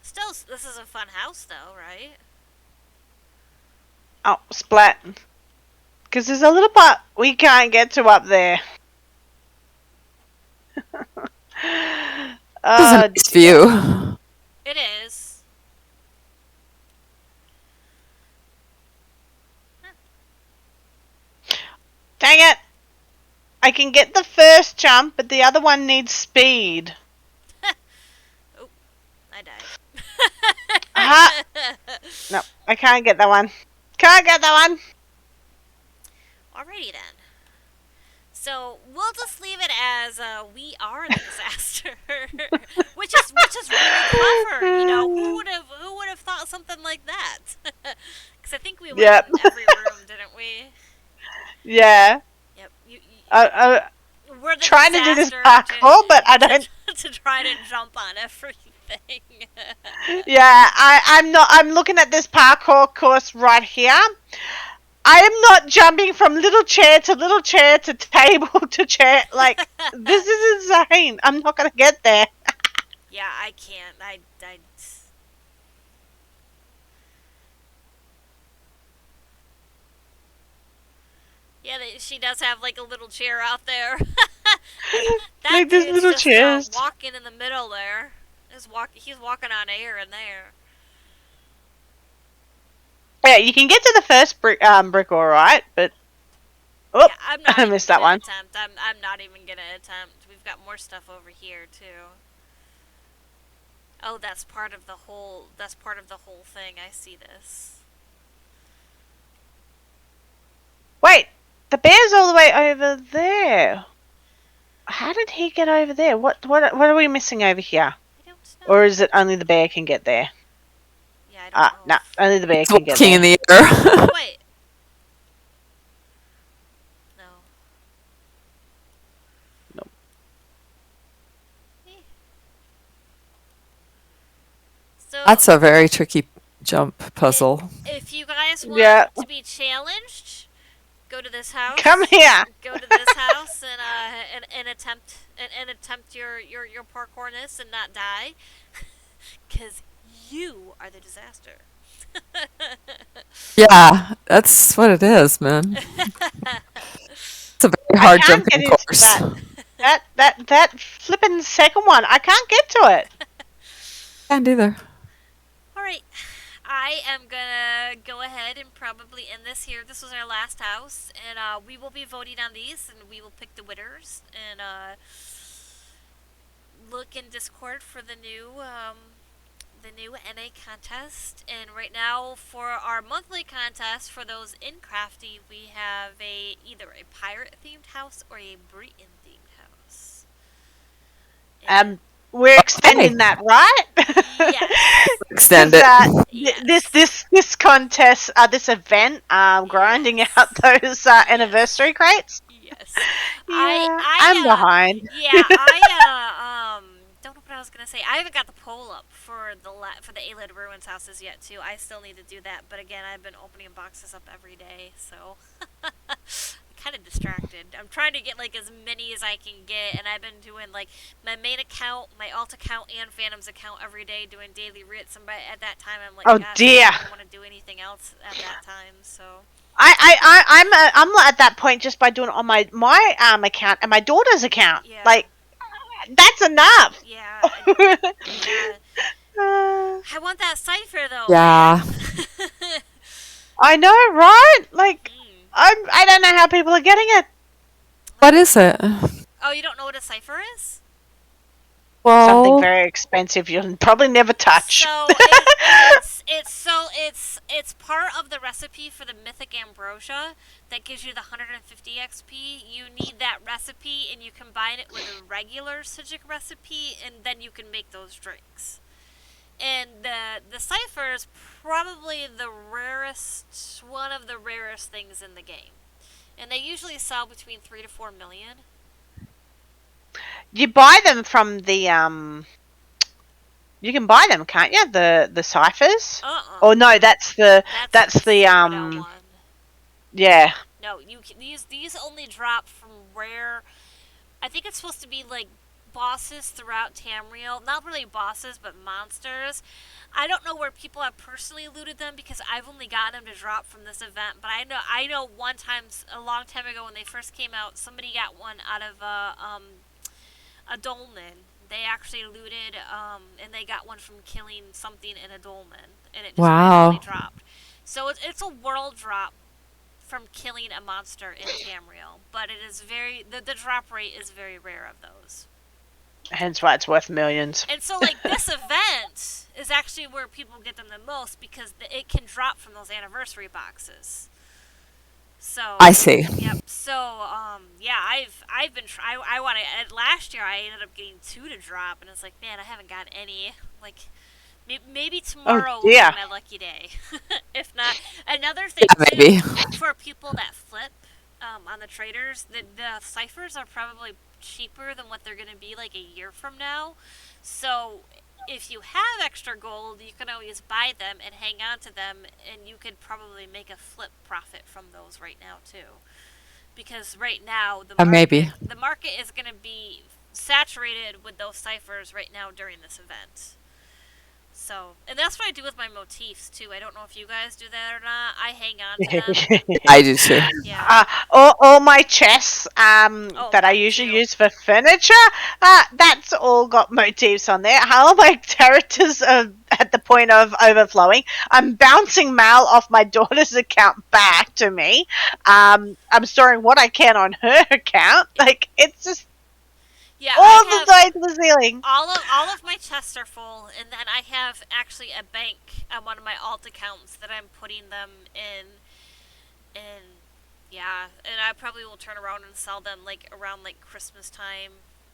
S1: Still, this is a fun house, though, right?
S2: Oh, splat. Because there's a little part we can't get to up there.
S4: This is a nice view.
S1: It is.
S2: Dang it! I can get the first jump, but the other one needs speed.
S1: Oh, I died.
S2: Aha! No, I can't get that one. Can't get that one!
S1: Alrighty then. So we'll just leave it as we are the disaster, which is really clever. You know, who would have thought something like that? Because I think we went in every room, didn't we?
S2: Yeah.
S1: Yep.
S2: We're trying to do this parkour, but I don't.
S1: To try to jump on everything.
S2: Yeah, I'm not. I'm looking at this parkour course right here. I am not jumping from little chair to table to chair. Like, this is insane. I'm not going to get there.
S1: Yeah, I can't. I Yeah, she does have, like, a little chair out there. That
S2: like, there's
S1: dude's
S2: little
S1: just,
S2: chairs.
S1: walking in the middle there. He's walking on air in there.
S2: Yeah, you can get to the first brick all right, but
S1: Yeah, I'm not
S2: I
S1: even
S2: missed that
S1: gonna
S2: one.
S1: Attempt. I'm not even gonna attempt. We've got more stuff over here too. Oh, that's part of the whole. That's part of the whole thing. I see this.
S2: Wait, the bear's all the way over there. How did he get over there? What are we missing over here?
S1: I don't know.
S2: Or is it only the bear can get there?
S1: Yeah, I don't know.
S2: No, only the bear
S4: It's
S2: can get
S4: walking
S2: there.
S4: in the air.
S1: Wait. No.
S2: Nope.
S1: Eh. So
S4: That's a very tricky jump puzzle.
S1: if you guys want to be challenged, go to this house.
S2: Come here.
S1: Go to this house and attempt your parkourness and not die, because you are the disaster.
S4: Yeah, that's what it is, man. It's a very hard jumping course.
S2: That flipping second one, I can't get to it.
S4: Can't either.
S1: All right, I I am gonna go ahead and probably end this here. This was our last house, and we will be voting on these, and we will pick the winners, and look in Discord for the new NA contest. And right now, for our monthly contest for those in Crafty, we have either a pirate themed house or a Breton themed house. And
S2: We're extending that, right?
S1: yes.
S4: Extend it.
S1: Yes.
S2: This contest, this event, grinding
S1: Yes.
S2: out those anniversary crates.
S1: Yes.
S2: Yeah, I'm behind.
S1: Yeah, I don't know what I was gonna say. I haven't got the poll up for the Ayleid Ruins houses yet too. I still need to do that, but again, I've been opening boxes up every day, so kind of distracted. I'm trying to get like as many as I can get, and I've been doing like my main account, my alt account, and Phantom's account every day, doing daily writs. And at that time, I'm like,
S2: Oh,
S1: gosh,
S2: dear.
S1: I don't want to do anything else at that time. So
S2: I'm at that point just by doing it on my account and my daughter's account.
S1: yeah,
S2: Like, that's enough.
S1: yeah, yeah. I want that cipher though.
S4: Yeah.
S1: Man.
S2: I know, right? Like,
S1: Mm.
S2: I don't know how people are getting it.
S4: What is it?
S1: Oh, you don't know what a cipher is?
S4: Well,
S2: Something very expensive you'll probably never touch.
S1: So it's part of the recipe for the Mythic Ambrosia that gives you the 150 XP. You need that recipe, and you combine it with a regular psijic recipe, and then you can make those drinks. And the cipher is probably one of the rarest things in the game. And they usually sell between 3 to 4 million.
S2: You buy them from the you can buy them, can't you? The ciphers? Oh no, that's the
S1: Cyrodilic one.
S2: yeah.
S1: No, these only drop from rare. I think it's supposed to be like bosses throughout Tamriel. Not really bosses, but monsters. I don't know where people have personally looted them because I've only gotten them to drop from this event. But I know one time, a long time ago when they first came out, somebody got one out of a dolmen. They actually looted, and they got one from killing something in a dolmen, and it just randomly dropped. So it's a world drop from killing a monster in Tamriel, but it is the drop rate is very rare of those.
S2: Hence why it's worth millions.
S1: And so, like, this event is actually where people get them the most because it can drop from those anniversary boxes. So
S4: I see.
S1: Yep. So yeah, I've been I want to. Last year I ended up getting 2 to drop, and it's like, man, I haven't got any. Like, maybe tomorrow will be my lucky day. If not, another thing
S4: maybe.
S1: for people that flip on the traders, the ciphers are probably cheaper than what they're going to be like a year from now. So if you have extra gold, you can always buy them and hang on to them, and you could probably make a flip profit from those right now too. Because right now the market is going to be saturated with those ciphers right now during this event. So, and that's what I do with my motifs too. I don't know if you guys do that or not. I hang on to them.
S4: I do too.
S1: Yeah.
S2: All my chests that I usually use for furniture, that's all got motifs on there. How my characters are at the point of overflowing. I'm bouncing mail off my daughter's account back to me. I'm storing what I can on her account. Like, it's just all the way to the ceiling.
S1: All of my chests are full, and then I have actually a bank on one of my alt accounts that I'm putting them in. And yeah, and I probably will turn around and sell them like around like Christmas time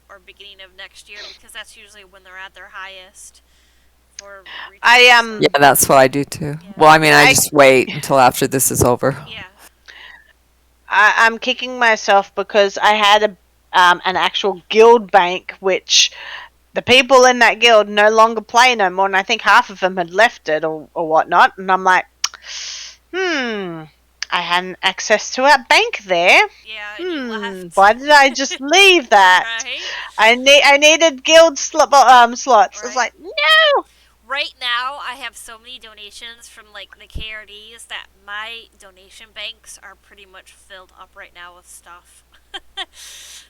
S1: or beginning of next year, because that's usually when they're at their highest.
S4: Yeah, that's what I do too. Yeah. Well, I mean, I just wait until after this is over.
S1: Yeah.
S2: I'm kicking myself because I had an actual guild bank, which the people in that guild no longer play no more, and I think half of them had left it or whatnot, and I'm like, I hadn't access to a bank there.
S1: Yeah,
S2: why did I just leave that?
S1: Right?
S2: I needed guild slots. Right. I was like, no!
S1: Right now, I have so many donations from like the KRDs that my donation banks are pretty much filled up right now with stuff.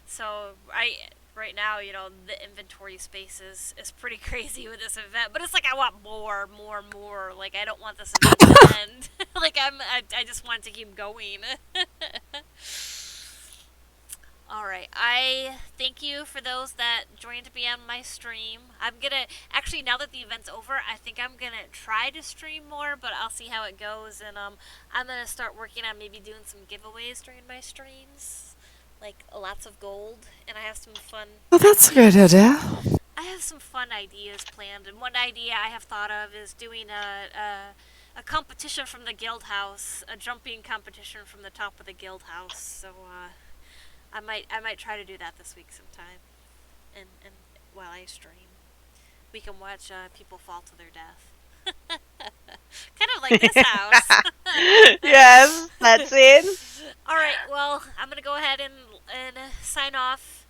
S1: So right now, the inventory space is pretty crazy with this event. But it's like I want more. Like I don't want this event to end. Like I just want it to keep going. All right. I thank you for those that joined me on my stream. I'm gonna actually, now that the event's over, I think I'm gonna try to stream more, but I'll see how it goes. And I'm gonna start working on maybe doing some giveaways during my streams, like lots of gold. And I have some fun.
S4: Well, that's a good idea.
S1: I have some fun ideas planned, and one idea I have thought of is doing a competition from the guild house, a jumping competition from the top of the guild house. So I might try to do that this week sometime, and while I stream, we can watch people fall to their death, kind of like this house.
S2: Yes, that's it.
S1: All right, well, I'm gonna go ahead and sign off.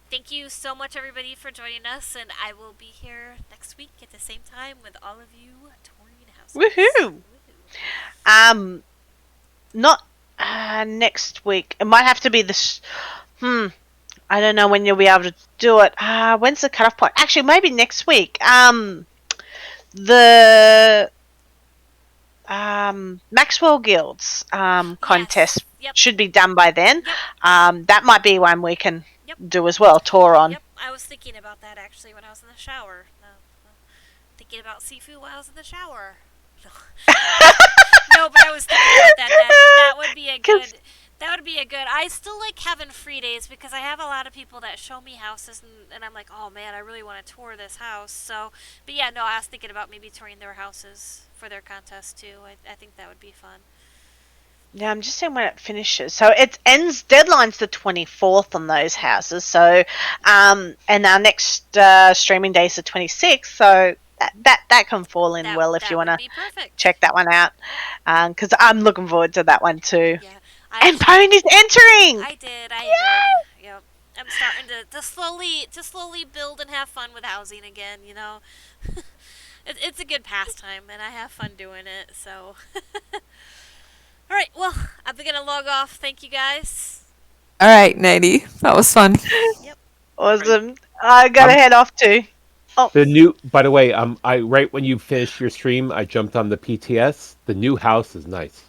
S1: Thank you so much, everybody, for joining us, and I will be here next week at the same time with all of you touring houses.
S2: Woohoo! Not next week. It might have to be this. I don't know when you'll be able to do it. When's the cutoff point? Actually, maybe next week. The Maxwell Guilds contest
S1: Yep.
S2: should be done by then.
S1: Yep.
S2: That might be one we can
S1: Yep.
S2: do as well. Tour on.
S1: Yep, I was thinking about that actually when I was in the shower. Thinking about Sifu while I was in the shower. No, but I was thinking about that. That would be a good. That would be a good. I still like having free days because I have a lot of people that show me houses, and I'm like, oh man, I really want to tour this house. So, but yeah, no, I was thinking about maybe touring their houses for their contest too. I think that would be fun.
S2: Yeah, I'm just seeing when it finishes. So it ends. Deadline's the 24th on those houses. So, and our next streaming day is the 26th. So that can fall in well if you want to check that one out. Because I'm looking forward to that one too.
S1: Yeah,
S2: and Pony's entering.
S1: I did. Yep. I'm starting to slowly build and have fun with housing again. It's a good pastime, and I have fun doing it. So. All right, well, I'm going to log off. Thank you, guys.
S4: All right, Nady. That was fun.
S1: Yep.
S2: Awesome. I got to head off too. Oh.
S3: By the way, I right when you finished your stream, I jumped on the PTS. The new house is nice.